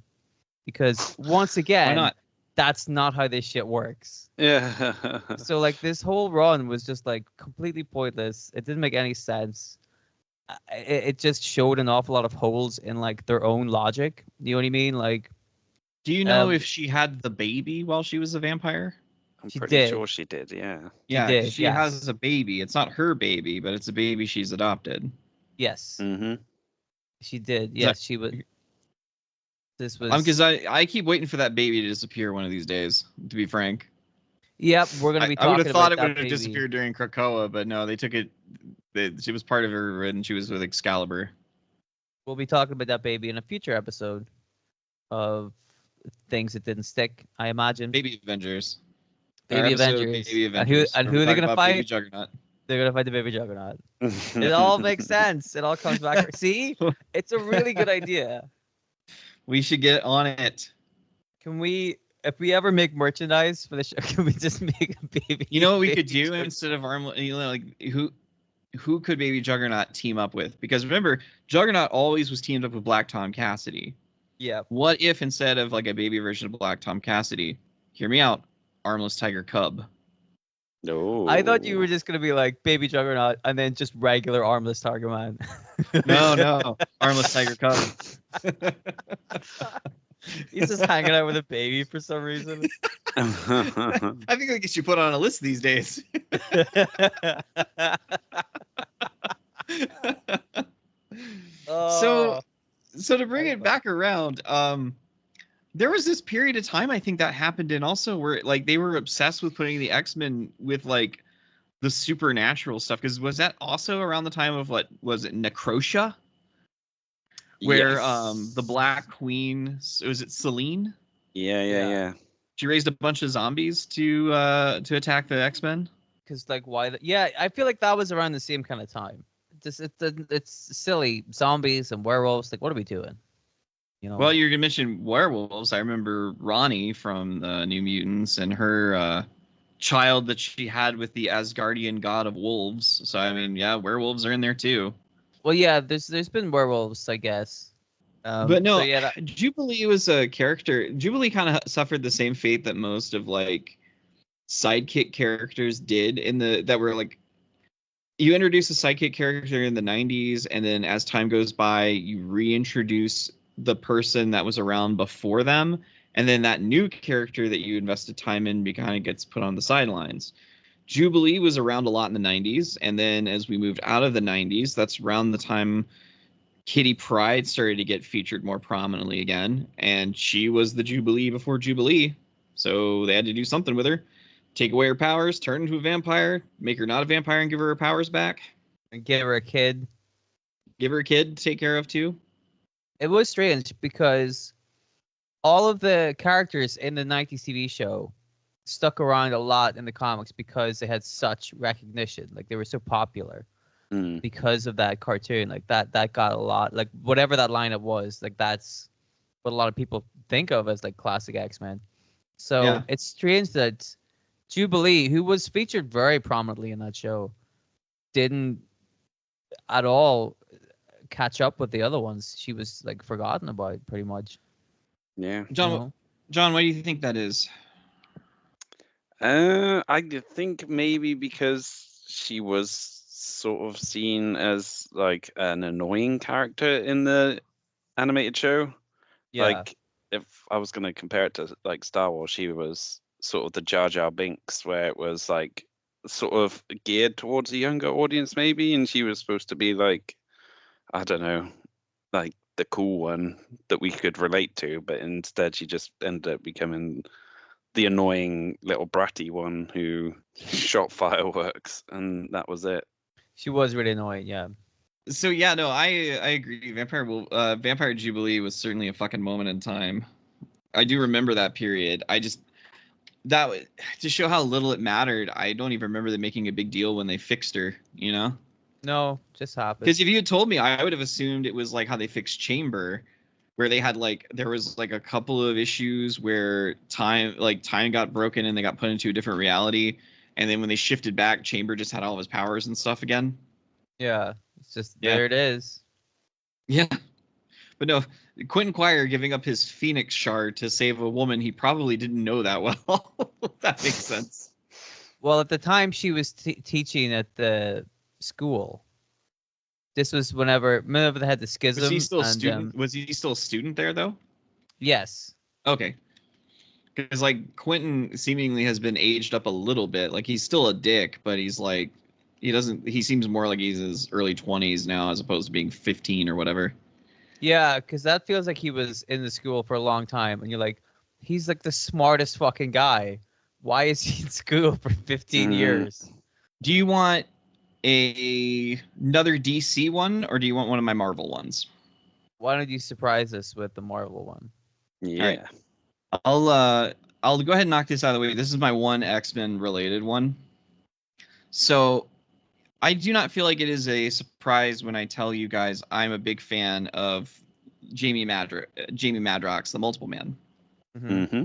Because once again, why not? That's not how this shit works. Yeah. So like this whole run was just like completely pointless. It didn't make any sense. It just showed an awful lot of holes in like their own logic. You know what I mean? Like, do you know if she had the baby while she was a vampire? I'm pretty sure she did, yeah. Yeah, she has a baby. It's not her baby, but it's a baby she's adopted. Yes. Mm-hmm. She did. Yes, she was. This was because I keep waiting for that baby to disappear one of these days, to be frank. Yep, we're gonna be talking about that. I would have thought it would have disappeared during Krakoa, but no, they took it. She was part of her, and she was with Excalibur. We'll be talking about that baby in a future episode of things that didn't stick, I imagine. Baby Avengers. Baby Avengers. And who are they gonna fight? Baby Juggernaut. They're gonna fight the Baby Juggernaut. It all makes sense. It all comes back. See, it's a really good idea. We should get on it. Can we? If we ever make merchandise for the show, can we just make a baby? You know what we could do instead of like who could Baby Juggernaut team up with? Because remember, Juggernaut always was teamed up with Black Tom Cassidy. Yeah. What if instead of like a baby version of Black Tom Cassidy, hear me out, Armless Tiger Cub? No. I thought you were just gonna be like Baby Juggernaut and then just regular Armless Tiger Man. No, Armless Tiger Cub. He's just hanging out with a baby for some reason. I think we should put on a list these days. So to bring it back around, there was this period of time I think that happened in also where like they were obsessed with putting the X-Men with like the supernatural stuff, because was that also around the time of what was it, Necrotia? Where the Black Queen, was it Selene? Yeah. She raised a bunch of zombies to attack the X-Men. Because like why? I feel like that was around the same kind of time. It's silly, zombies and werewolves. Like, what are we doing? You know. Well, you're gonna mention werewolves. I remember Ronnie from the New Mutants and her child that she had with the Asgardian god of wolves. So I mean, yeah, werewolves are in there too. Well, yeah, there's been werewolves, I guess. But So no, yeah, Jubilee was a character. Jubilee kind of suffered the same fate that most of like sidekick characters did in the that were like you introduce a sidekick character in the 90s, and then as time goes by, you reintroduce the person that was around before them, and then that new character that you invested time in kind of gets put on the sidelines. Jubilee was around a lot in the 90s, and then as we moved out of the 90s, that's around the time Kitty Pryde started to get featured more prominently again, and she was the Jubilee before Jubilee, so they had to do something with her. Take away her powers, turn into a vampire, make her not a vampire, and give her powers back. and give her a kid. Give her a kid to take care of too. It was strange because all of the characters in the 90s TV show stuck around a lot in the comics because they had such recognition. Like they were so popular because of that cartoon. Like that got a lot. Like whatever that lineup was, like that's what a lot of people think of as like classic X-Men. So Yeah. it's strange that Jubilee, who was featured very prominently in that show, didn't at all catch up with the other ones. She was like forgotten about pretty much. Yeah. John, You know? John, why do you think that is? I think maybe because she was sort of seen as like an annoying character in the animated show. Yeah. Like if I was going to compare it to like Star Wars, she was sort of the Jar Jar Binks, where it was like sort of geared towards a younger audience maybe, and she was supposed to be like, I don't know, like the cool one that we could relate to, but instead she just ended up becoming the annoying little bratty one who shot fireworks, and that was it. She was really annoying, yeah. So yeah, no, I agree. Vampire Jubilee was certainly a fucking moment in time. I do remember that period. To show how little it mattered. I don't even remember them making a big deal when they fixed her. You know? No, just happened. Because if you had told me, I would have assumed it was like how they fixed Chamber, where they had like there was like a couple of issues where time got broken and they got put into a different reality, and then when they shifted back, Chamber just had all of his powers and stuff again. Yeah, it's just Yeah. there it is. Yeah, but no, Quentin Quire giving up his Phoenix shard to save a woman he probably didn't know that well. That makes sense. Well, at the time she was teaching at the school. This was whenever they had the schism. Was he still a and, student? Was he still a student there though? Yes. Okay. Because like Quentin seemingly has been aged up a little bit. Like he's still a dick, but he's like he seems more like he's in his early 20s now as opposed to being 15 or whatever. Yeah, because that feels like he was in the school for a long time, and you're like, he's like the smartest fucking guy. Why is he in school for 15 years? Do you want another DC one, or do you want one of my Marvel ones? Why don't you surprise us with the Marvel one? Yeah. All right. I'll go ahead and knock this out of the way. This is my one X-Men related one. So I do not feel like it is a surprise when I tell you guys I'm a big fan of Jamie Madrox, the Multiple Man. Mm-hmm.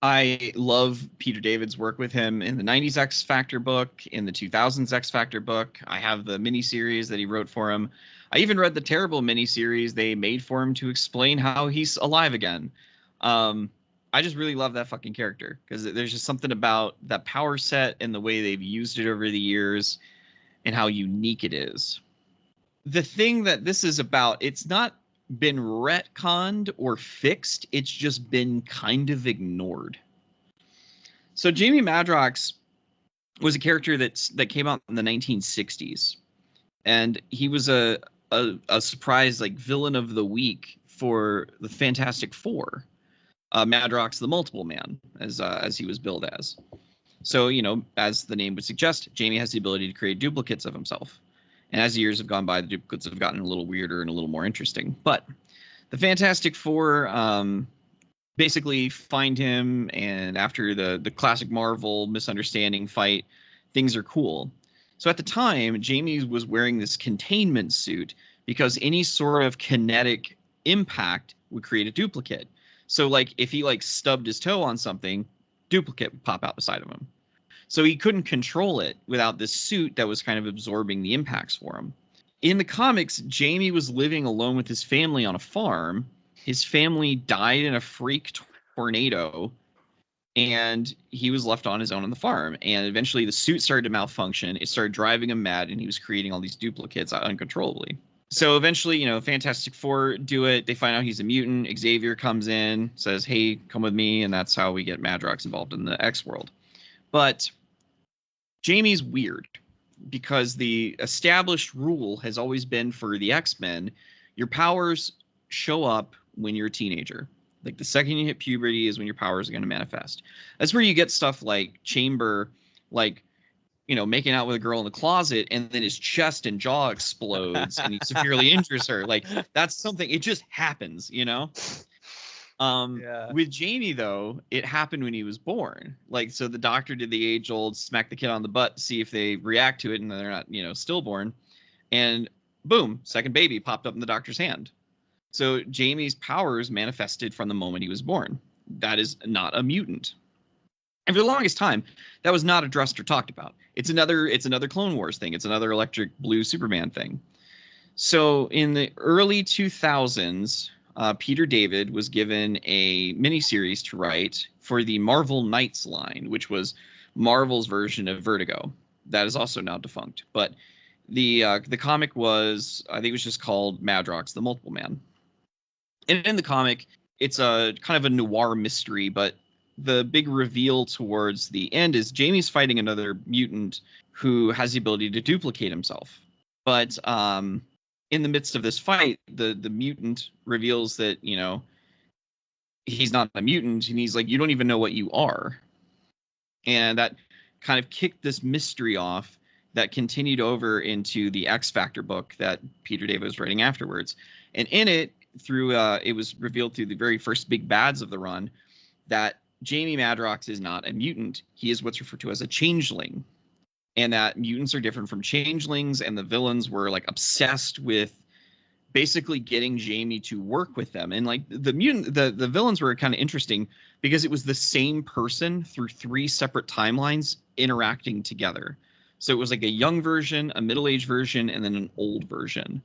I love Peter David's work with him in the 90s X Factor book, in the 2000s X Factor book. I have the miniseries that he wrote for him. I even read the terrible miniseries they made for him to explain how he's alive again. I just really love that fucking character because there's just something about that power set and the way they've used it over the years and how unique it is. The thing that this is about, it's not been retconned or fixed, it's just been kind of ignored. So Jamie Madrox was a character that came out in the 1960s, and he was a surprise like villain of the week for the Fantastic Four. Madrox the Multiple Man, as he was billed as. So, as the name would suggest, Jamie has the ability to create duplicates of himself. And as the years have gone by, the duplicates have gotten a little weirder and a little more interesting. But the Fantastic Four basically find him, and after the classic Marvel misunderstanding fight, things are cool. So at the time, Jamie was wearing this containment suit because any sort of kinetic impact would create a duplicate. So like if he like stubbed his toe on something, duplicate would pop out the side of him. So he couldn't control it without this suit that was kind of absorbing the impacts for him. In the comics, Jamie was living alone with his family on a farm. His family died in a freak tornado, and he was left on his own on the farm. And eventually the suit started to malfunction. It started driving him mad, and he was creating all these duplicates uncontrollably. So eventually, Fantastic Four do it. They find out he's a mutant. Xavier comes in, says, hey, come with me. And that's how we get Madrox involved in the X world. But Jamie's weird because the established rule has always been for the X-Men, your powers show up when you're a teenager. Like the second you hit puberty is when your powers are going to manifest. That's where you get stuff like Chamber, like, making out with a girl in the closet, and then his chest and jaw explodes and he severely injures her. Like, that's something, it just happens, With Jamie, though, it happened when he was born. Like, so the doctor did the age-old smack the kid on the butt, see if they react to it, and they're not, stillborn. And boom, second baby popped up in the doctor's hand. So Jamie's powers manifested from the moment he was born. That is not a mutant. And for the longest time, that was not addressed or talked about. It's another Clone Wars thing. It's another Electric Blue Superman thing. So in the early 2000s, Peter David was given a miniseries to write for the Marvel Knights line, which was Marvel's version of Vertigo. That is also now defunct. But the comic was, I think it was just called Madrox, the Multiple Man. And in the comic, it's a kind of a noir mystery, but the big reveal towards the end is Jamie's fighting another mutant who has the ability to duplicate himself. But in the midst of this fight, the mutant reveals that, he's not a mutant, and he's like, you don't even know what you are. And that kind of kicked this mystery off that continued over into the X Factor book that Peter David was writing afterwards. And in it, it was revealed through the very first big bads of the run that Jamie Madrox is not a mutant. He is what's referred to as a changeling. And that mutants are different from changelings, and the villains were like obsessed with basically getting Jamie to work with them. And like the villains were kind of interesting because it was the same person through 3 separate timelines interacting together. So it was like a young version, a middle-aged version, and then an old version.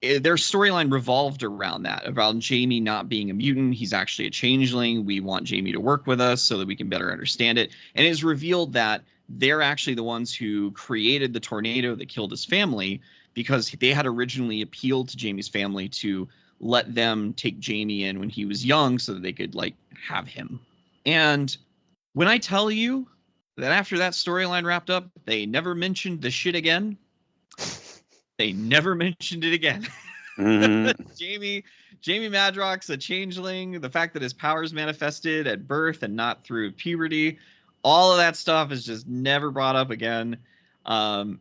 Their storyline revolved around that, around Jamie not being a mutant. He's actually a changeling. We want Jamie to work with us so that we can better understand it. And it's revealed that they're actually the ones who created the tornado that killed his family, because they had originally appealed to Jamie's family to let them take Jamie in when he was young so that they could like have him. And when I tell you that after that storyline wrapped up, they never mentioned the shit again. They never mentioned it again. Mm-hmm. Jamie Madrox, a changeling, the fact that his powers manifested at birth and not through puberty, all of that stuff is just never brought up again.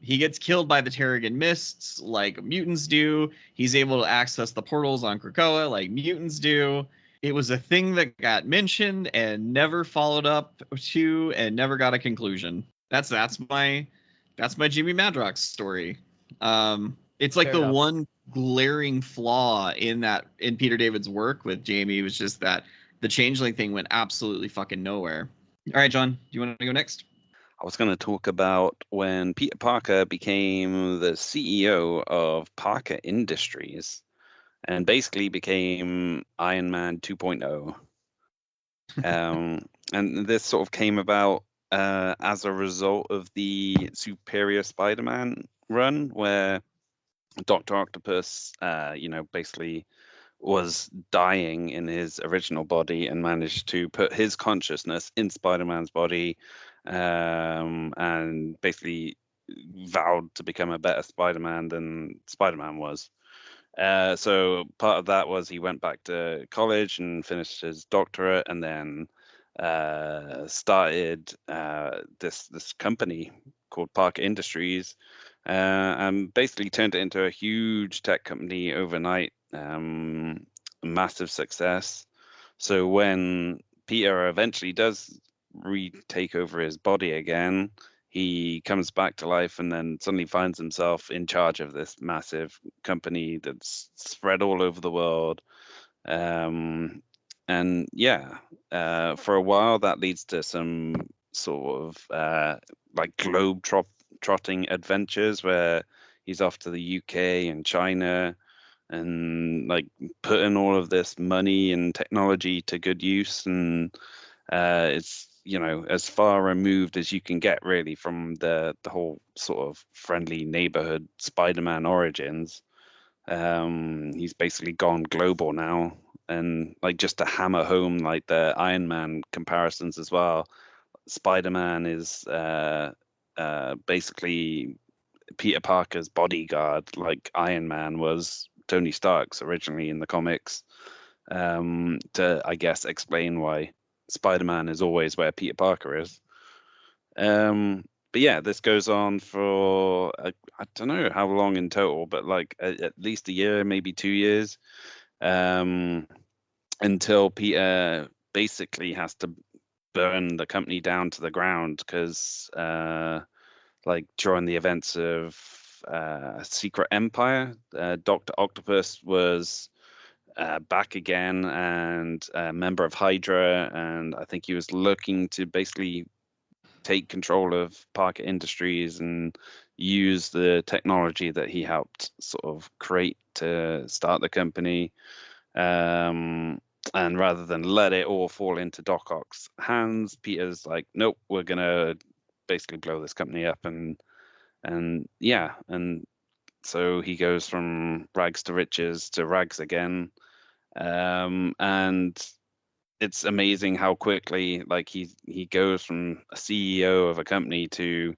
He gets killed by the Terrigen Mists like mutants do. He's able to access the portals on Krakoa like mutants do. It was a thing that got mentioned and never followed up to, and never got a conclusion. That's my Jamie Madrox story. It's like Fair the enough. one glaring flaw in Peter David's work with Jamie was just that the changeling thing went absolutely fucking nowhere. All right, John, do you want to go next? I was going to talk about when Peter Parker became the CEO of Parker Industries and basically became Iron Man 2.0. And this sort of came about as a result of the Superior Spider-Man run, where Dr. Octopus, basically was dying in his original body and managed to put his consciousness in Spider-Man's body, and basically vowed to become a better Spider-Man than Spider-Man was. So part of that was he went back to college and finished his doctorate, and then started this company called Parker Industries, and basically turned it into a huge tech company overnight. Massive success. So when Peter eventually does retake over his body again, he comes back to life and then suddenly finds himself in charge of this massive company that's spread all over the world. And yeah, for a while that leads to some sort of like globe trotting adventures where he's off to the UK and China, and like putting all of this money and technology to good use, and it's as far removed as you can get really from the whole sort of friendly neighborhood Spider-Man origins. He's basically gone global now, and like just to hammer home like the Iron Man comparisons as well, Spider-Man is basically Peter Parker's bodyguard, like Iron Man was Tony Stark's originally in the comics, to, I guess, explain why Spider-Man is always where Peter Parker is. But yeah, this goes on for, I don't know how long in total, but like at least a year, maybe 2 years, until Peter basically has to burn the company down to the ground because like during the events of Secret Empire, Dr. Octopus was back again and a member of Hydra, and I think he was looking to basically take control of Parker Industries and use the technology that he helped sort of create to start the company. And rather than let it all fall into Doc Ock's hands, Peter's like, nope, we're gonna basically blow this company up, and yeah, and so he goes from rags to riches to rags again, and it's amazing how quickly like he goes from a CEO of a company to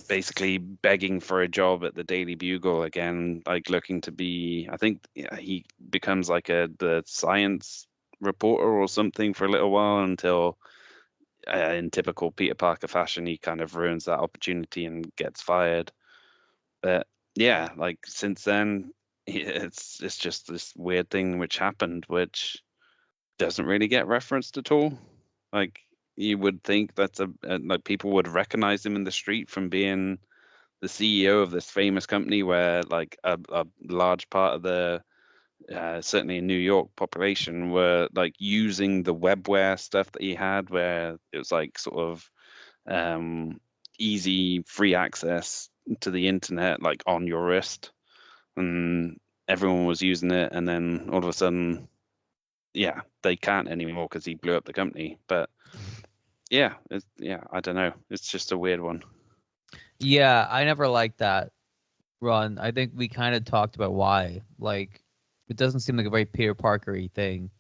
basically begging for a job at the Daily Bugle again, like looking to be, I think he becomes like the science reporter or something for a little while until in typical Peter Parker fashion he kind of ruins that opportunity and gets fired. But yeah, like since then it's just this weird thing which happened which doesn't really get referenced at all. Like you would think that's like people would recognize him in the street from being the CEO of this famous company where like a large part of the certainly in New York population were like using the webware stuff that he had where it was like sort of easy free access to the internet like on your wrist, and everyone was using it, and then all of a sudden yeah they can't anymore because he blew up the company. But yeah I don't know, it's just a weird one. Yeah, I never liked that run. I think we kind of talked about why. Like, it doesn't seem like a very Peter Parker-y thing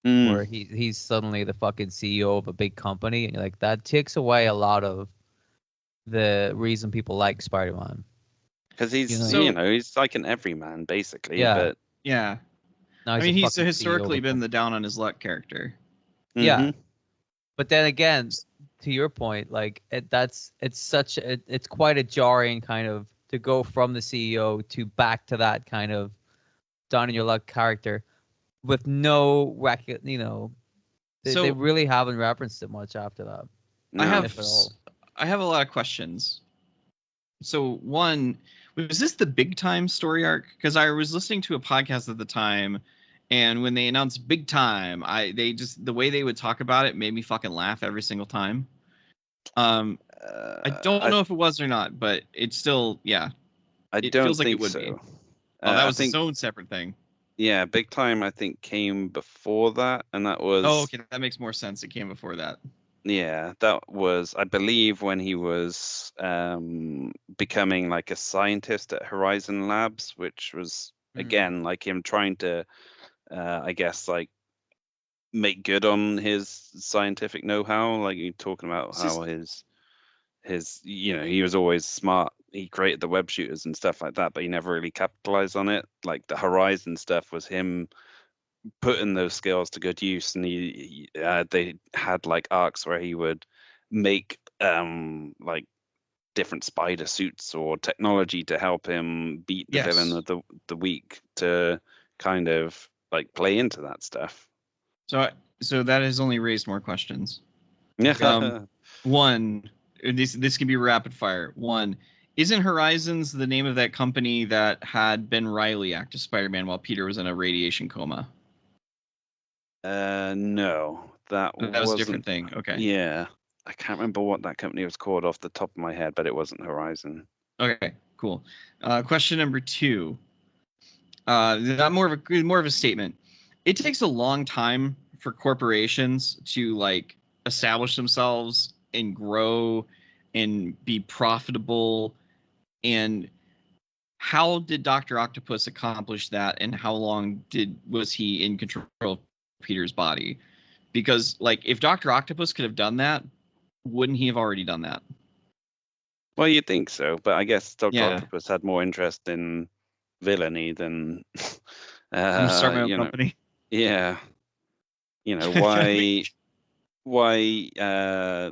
where he's suddenly the fucking CEO of a big company, and like that takes away a lot of the reason people like Spider-Man. Because he's he's like an everyman basically. Yeah. But Yeah. Now I mean, a he's fucking CEO of historically a been company. the down on his luck character. Yeah. But then again, to your point, like it's quite a jarring kind of to go from the CEO to back to that kind of down in your luck character with no they really haven't referenced it much after that. No. I have a lot of questions. So one, was this the big time story arc? Because I was listening to a podcast at the time, and when they announced big time, they just the way they would talk about it made me fucking laugh every single time. I don't know if it was or not, but it's still it don't feels like think it would so. be. Oh, that was I its own separate thing. Yeah, big time I think came before that, and that was okay, that makes more sense. It came before that. Yeah, that was, I believe, when he was becoming like a scientist at Horizon Labs, which was again like him trying to, I guess, like make good on his scientific know-how. Like you're talking about how his he was always smart. He created the web shooters and stuff like that, but he never really capitalized on it. Like the Horizon stuff was him putting those skills to good use, and they had like arcs where he would make like different spider suits or technology to help him beat the villain of the week, to kind of like play into that stuff. So that has only raised more questions. Yeah. One, this can be rapid fire. One, isn't Horizons the name of that company that had Ben Reilly act as Spider-Man while Peter was in a radiation coma? No, that was a different thing. Okay. Yeah, I can't remember what that company was called off the top of my head, but it wasn't Horizon. Okay. Cool. Question number 2. Not more of a statement. It takes a long time for corporations to like establish themselves and grow and be profitable. And how did Dr. Octopus accomplish that? And how long was he in control of Peter's body? Because like if Dr. Octopus could have done that, wouldn't he have already done that? Well, you'd think so, but I guess Dr. Yeah. Octopus had more interest in villainy than I'm start my own company. Yeah. Why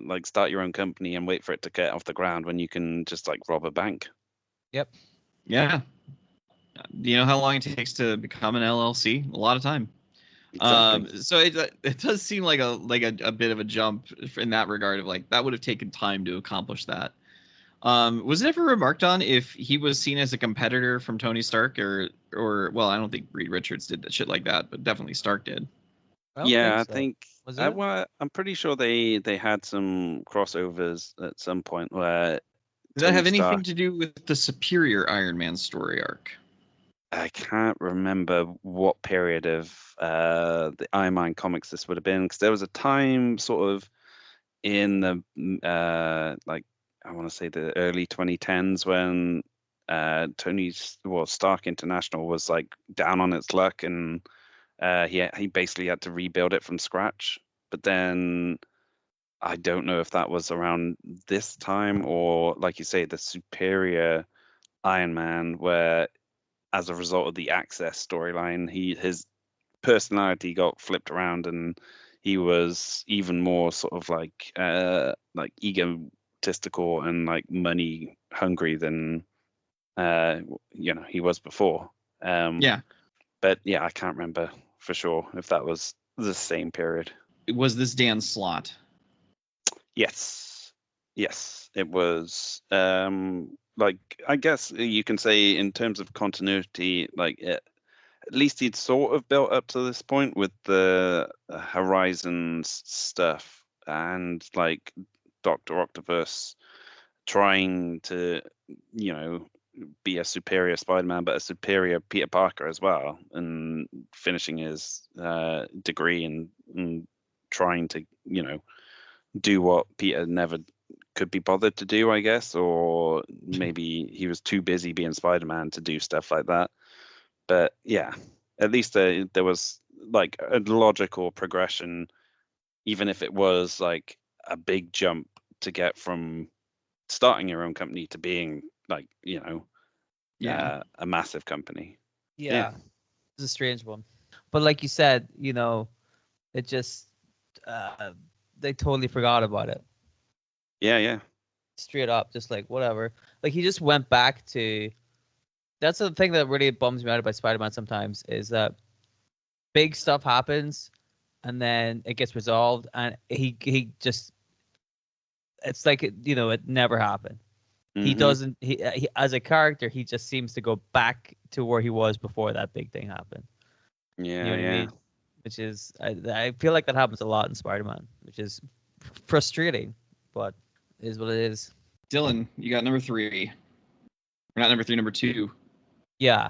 like start your own company and wait for it to get off the ground when you can just like rob a bank? Yep. Yeah. Do you know how long it takes to become an LLC? A lot of time. Exactly. So it does seem like a bit of a jump in that regard of like that would have taken time to accomplish that. Was it ever remarked on if he was seen as a competitor from Tony Stark or well, I don't think Reed Richards did that shit like that, but definitely Stark did. I So. think Was it? I'm pretty sure they had some crossovers at some point where Does that have Tony anything Stark, to do with the Superior Iron Man story arc? I can't remember what period of the Iron Man comics this would have been, because there was a time sort of in the like I want to say the early 2010s when Stark International was like down on its luck, and he basically had to rebuild it from scratch. But then I don't know if that was around this time or, like you say, the Superior Iron Man, where as a result of the Access storyline, his personality got flipped around and he was even more sort of like egotistical and like money hungry than he was before. Yeah. But yeah, I can't remember for sure if that was the same period. Was this Dan Slott? Yes, it was. Like I guess you can say in terms of continuity, like at least he'd sort of built up to this point with the Horizons stuff and like Doctor Octopus trying to, be a superior Spider-Man, but a superior Peter Parker as well, and finishing his degree and trying to, do what Peter never could be bothered to do, I guess, or maybe he was too busy being Spider-Man to do stuff like that. But yeah, at least there was like a logical progression, even if it was like a big jump to get from starting your own company to being like, a massive company. Yeah. It's a strange one. But like you said, it just they totally forgot about it. Yeah. Straight up, just like whatever. Like he just went back to. That's the thing that really bums me out about Spider-Man sometimes is that big stuff happens, and then it gets resolved, and he just. It's like it never happened. He Mm-hmm. doesn't. He as a character, he just seems to go back to where he was before that big thing happened. Yeah, You know what I mean? Which is, I feel like that happens a lot in Spider-Man, which is frustrating, but it is what it is. Dylan, you got number 3. Or not number 3, number 2. Yeah.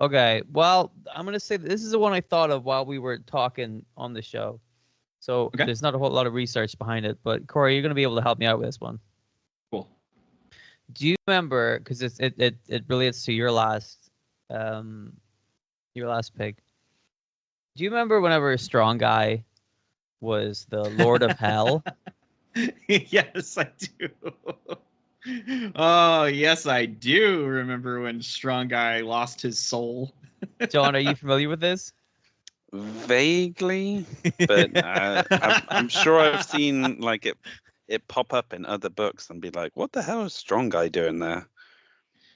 Okay. Well, I'm gonna say this is the one I thought of while we were talking on the show. So Okay. there's not a whole lot of research behind it, but Corey, you're gonna be able to help me out with this one. Cool. Do you remember? Because it relates to your last pick. Do you remember whenever Strong Guy was the Lord of Hell? Yes, I do. Oh, yes, I do remember when Strong Guy lost his soul. John, are you familiar with this? Vaguely, but I'm sure I've seen like it pop up in other books and be like, what the hell is Strong Guy doing there?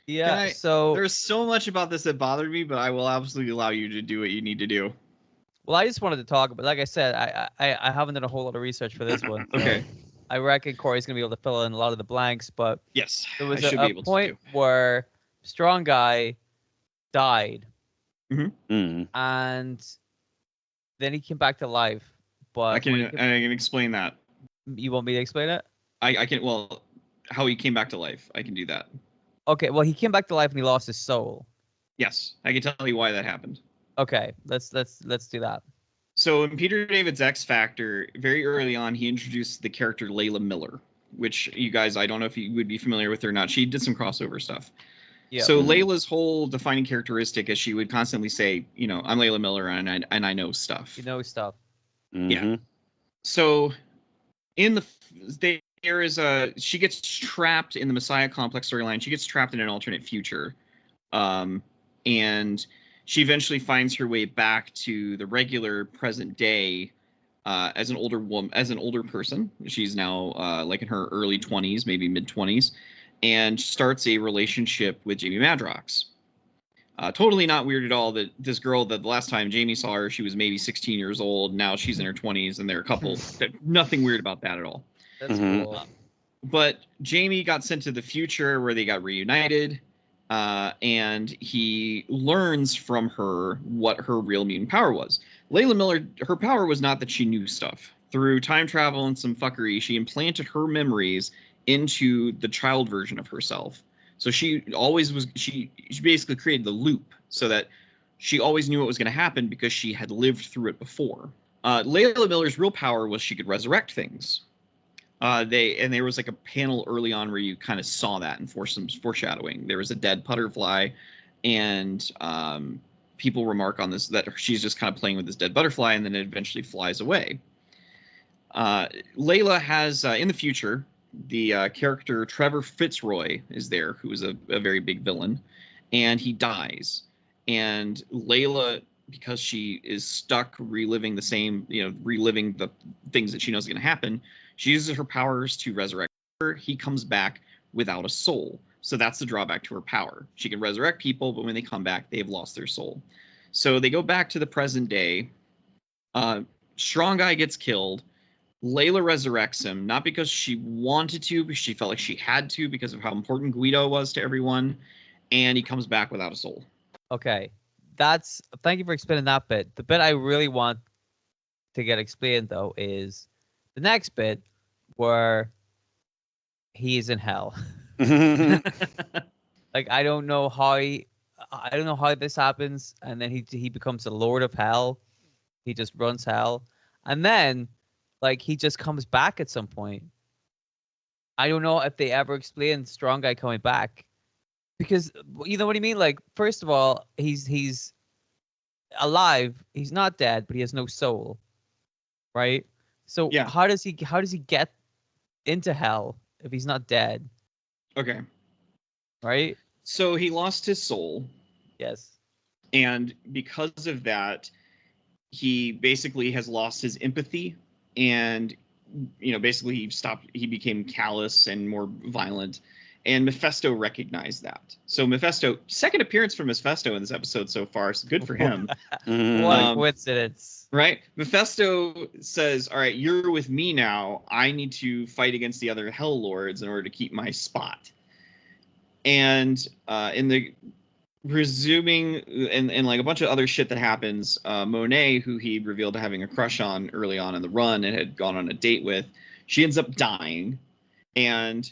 Yeah, so there's so much about this that bothered me, but I will absolutely allow you to do what you need to do. Well, I just wanted to talk, but like I said, I haven't done a whole lot of research for this one. So Okay. I reckon Corey's gonna be able to fill in a lot of the blanks, but yes, there was a point where Strong Guy died, and then he came back to life. But I can explain that. You want me to explain it? I can. Well, how he came back to life, I can do that. Okay, well, he came back to life and he lost his soul. Yes, I can tell you why that happened. Okay, let's do that. So in Peter David's X Factor, very early on, he introduced the character Layla Miller, which you guys, I don't know if you would be familiar with her or not. She did some crossover stuff. Yeah. So Layla's whole defining characteristic is she would constantly say, I'm Layla Miller and I know stuff. You know stuff. Yeah. So in there is she gets trapped in the Messiah Complex storyline. She gets trapped in an alternate future. And she eventually finds her way back to the regular present day as an older person. She's now like in her early 20s, maybe mid 20s, and starts a relationship with Jamie Madrox. Totally not weird at all that this girl that the last time Jamie saw her, she was maybe 16 years old. Now she's in her 20s and they're a couple. Nothing weird about that at all. That's cool. But Jamie got sent to the future where they got reunited. And he learns from her what her real mutant power was. Layla Miller, her power was not that she knew stuff. Through time travel and some fuckery, she implanted her memories into the child version of herself. So she always was, she basically created the loop so that she always knew what was going to happen because she had lived through it before. Layla Miller's real power was she could resurrect things. There was like a panel early on where you kind of saw that and for some foreshadowing. There was a dead butterfly, and people remark on this that she's just kind of playing with this dead butterfly, and then it eventually flies away. Layla has in the future the character Trevor Fitzroy is there, who is a very big villain, and he dies. And Layla, because she is stuck reliving reliving the things that she knows are going to happen, she uses her powers to resurrect her. He comes back without a soul. So that's the drawback to her power. She can resurrect people, but when they come back, they have lost their soul. So they go back to the present day. Strong Guy gets killed. Layla resurrects him, not because she wanted to, but she felt like she had to because of how important Guido was to everyone. And he comes back without a soul. Okay. Thank you for explaining that bit. The bit I really want to get explained, though, is the next bit where he is in hell. Like, I don't know how this happens, and then he becomes the Lord of Hell. He just runs hell, and then like he just comes back at some point. I don't know if they ever explain Strong Guy coming back, because you know what I mean. Like, first of all, he's alive. He's not dead, but he has no soul, right? So yeah. How does he get into hell if he's not dead? Okay. Right? So he lost his soul. Yes. And because of that, he basically has lost his empathy, and basically he became callous and more violent, and Mephisto recognized that. So Mephisto, second appearance from Mephisto in this episode so far, so good for him. What a coincidence. Right? Mephisto says, all right, you're with me now. I need to fight against the other Hell Lords in order to keep my spot. And in the resuming and like a bunch of other shit that happens, Monet, who he revealed to having a crush on early on in the run and had gone on a date with, she ends up dying. And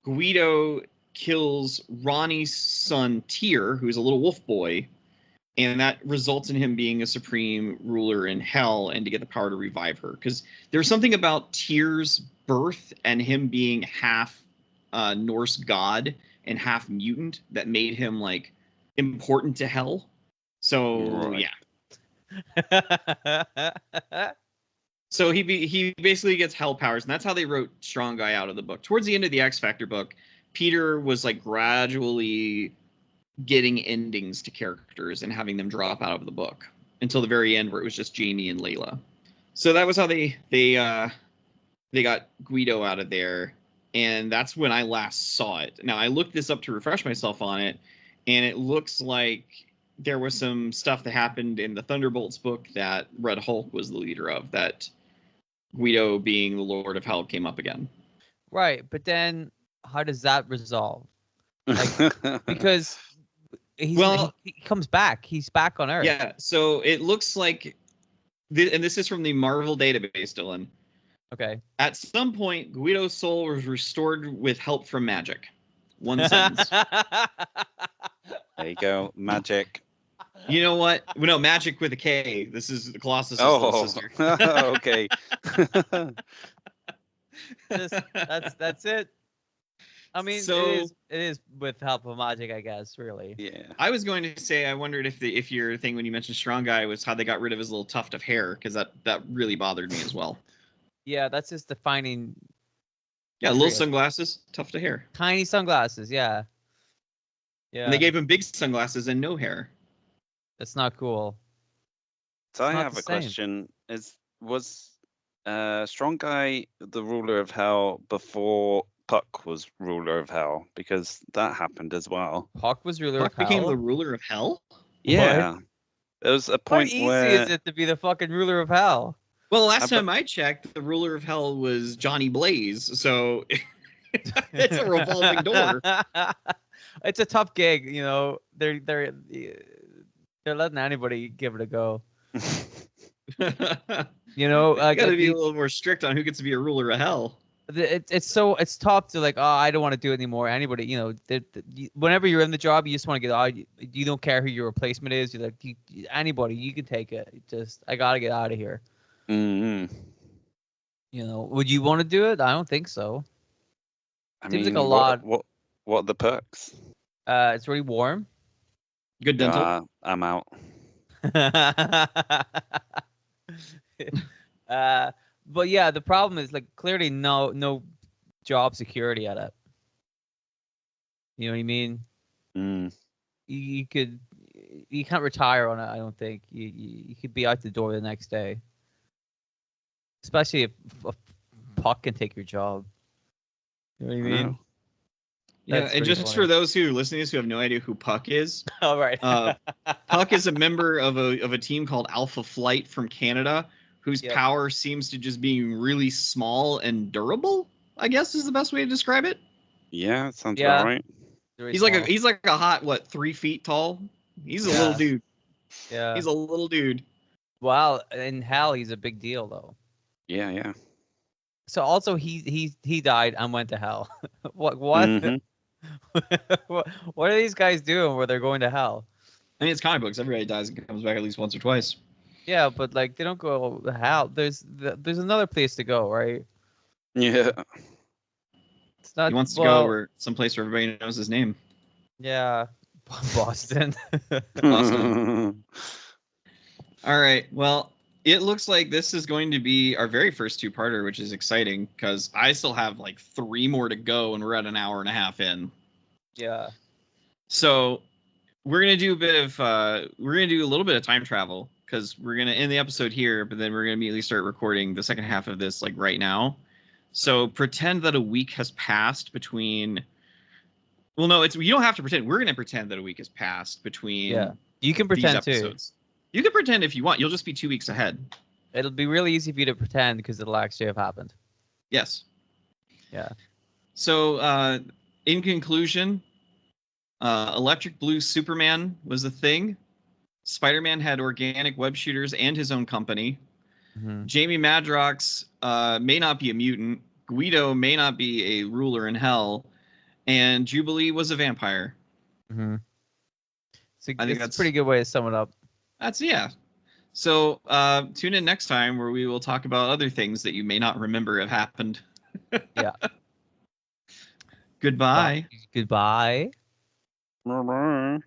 Guido kills Ronnie's son, Tyr, who's a little wolf boy. And that results in him being a supreme ruler in hell and to get the power to revive her. Because there's something about Tyr's birth and him being half Norse god and half mutant that made him like important to hell. So right. Yeah. So he basically gets hell powers, and that's how they wrote Strong Guy out of the book. Towards the end of the X Factor book, Peter was like gradually getting endings to characters and having them drop out of the book until the very end, where it was just Jamie and Layla. So that was how they got Guido out of there, and that's when I last saw it. Now I looked this up to refresh myself on it, and it looks like there was some stuff that happened in the Thunderbolts book that Red Hulk was the leader of, that Guido, being the Lord of Hell, came up again. Right, but then how does that resolve? Like, because he comes back. He's back on Earth. Yeah, so it looks like, and this is from the Marvel database, Dylan. Okay. At some point, Guido's soul was restored with help from magic. One sentence. There you go. Magic. You know what? No, magic with a K. This is the Colossus' little Oh, sister. okay. That's it. I mean, So- it is with help of magic, I guess. Really. Yeah. I was going to say I wondered if your thing when you mentioned Strong Guy was how they got rid of his little tuft of hair, because that really bothered me as well. Yeah, that's just defining. Yeah, little Period. sunglasses, tuft of hair. Tiny sunglasses. Yeah. Yeah. And they gave him big sunglasses and no hair. That's not cool. So It's I not have the a same. question. Was Strong Guy the ruler of hell before Puck was ruler of hell? Because that happened as well. Puck was ruler Puck of hell. became the ruler of hell? Yeah. There was a How point easy where is it to be the fucking ruler of hell? Well, last bet- time I checked, the ruler of hell was Johnny Blaze, so it's a revolving door. It's a tough gig, you know. They're letting anybody give it a go. You know, You like, got to like be a little more strict on who gets to be a ruler of hell. it's tough to like, oh, I don't want to do it anymore. Anybody, you know, whenever you're in the job, you just want to get out. You don't care who your replacement is. You're like, anybody, you can take it. Just, I gotta get out of here. Mm-hmm. You know, would you want to do it? I don't think so. I Seems like mean, a lot. What are the perks? It's really warm. Good dental. I'm out. But yeah, the problem is like clearly no job security at it. You know what I mean? Mm. You can't retire on it. I don't think you could be out the door the next day, especially if Puck can take your job. You know what I mean? know. Yeah, That's and pretty just funny. for those who are listening to this who have no idea who Puck is, All right. Puck is a member of a team called Alpha Flight from Canada, whose Yep. power seems to just being really small and durable, I guess is the best way to describe it. Yeah, sounds Yeah. about right. Very He's small. like a hot 3 feet tall. He's a Yeah. little dude. Yeah. He's a little dude. Well, in hell, he's a big deal though. Yeah. So also he died and went to hell. what? Mhm. What are these guys doing where they're going to hell? I mean, it's comic books. Everybody dies and comes back at least once or twice. Yeah, but like they don't go to hell. There's another place to go, right? Yeah. It's not. He wants to well, go where someplace where everybody knows his name. Yeah, Boston. Boston. All right. Well, it looks like this is going to be our very first two-parter, which is exciting because I still have like 3 more to go, and we're at an hour and a half in. Yeah. So we're gonna do a little bit of time travel because we're gonna end the episode here, but then we're gonna immediately start recording the second half of this like right now. So pretend that a week has passed between. Well, no, you don't have to pretend. We're gonna pretend that a week has passed between. Yeah. You can these pretend too. episodes. You can pretend if you want. You'll just be 2 weeks ahead. It'll be really easy for you to pretend because it'll actually have happened. Yes. Yeah. So, in conclusion, Electric Blue Superman was a thing. Spider-Man had organic web shooters and his own company. Mm-hmm. Jamie Madrox may not be a mutant. Guido may not be a ruler in hell. And Jubilee was a vampire. Mm-hmm. So I think it's that's a pretty good way to sum it up. yeah. So tune in next time where we will talk about other things that you may not remember have happened. Yeah. Goodbye. Goodbye. Bye-bye.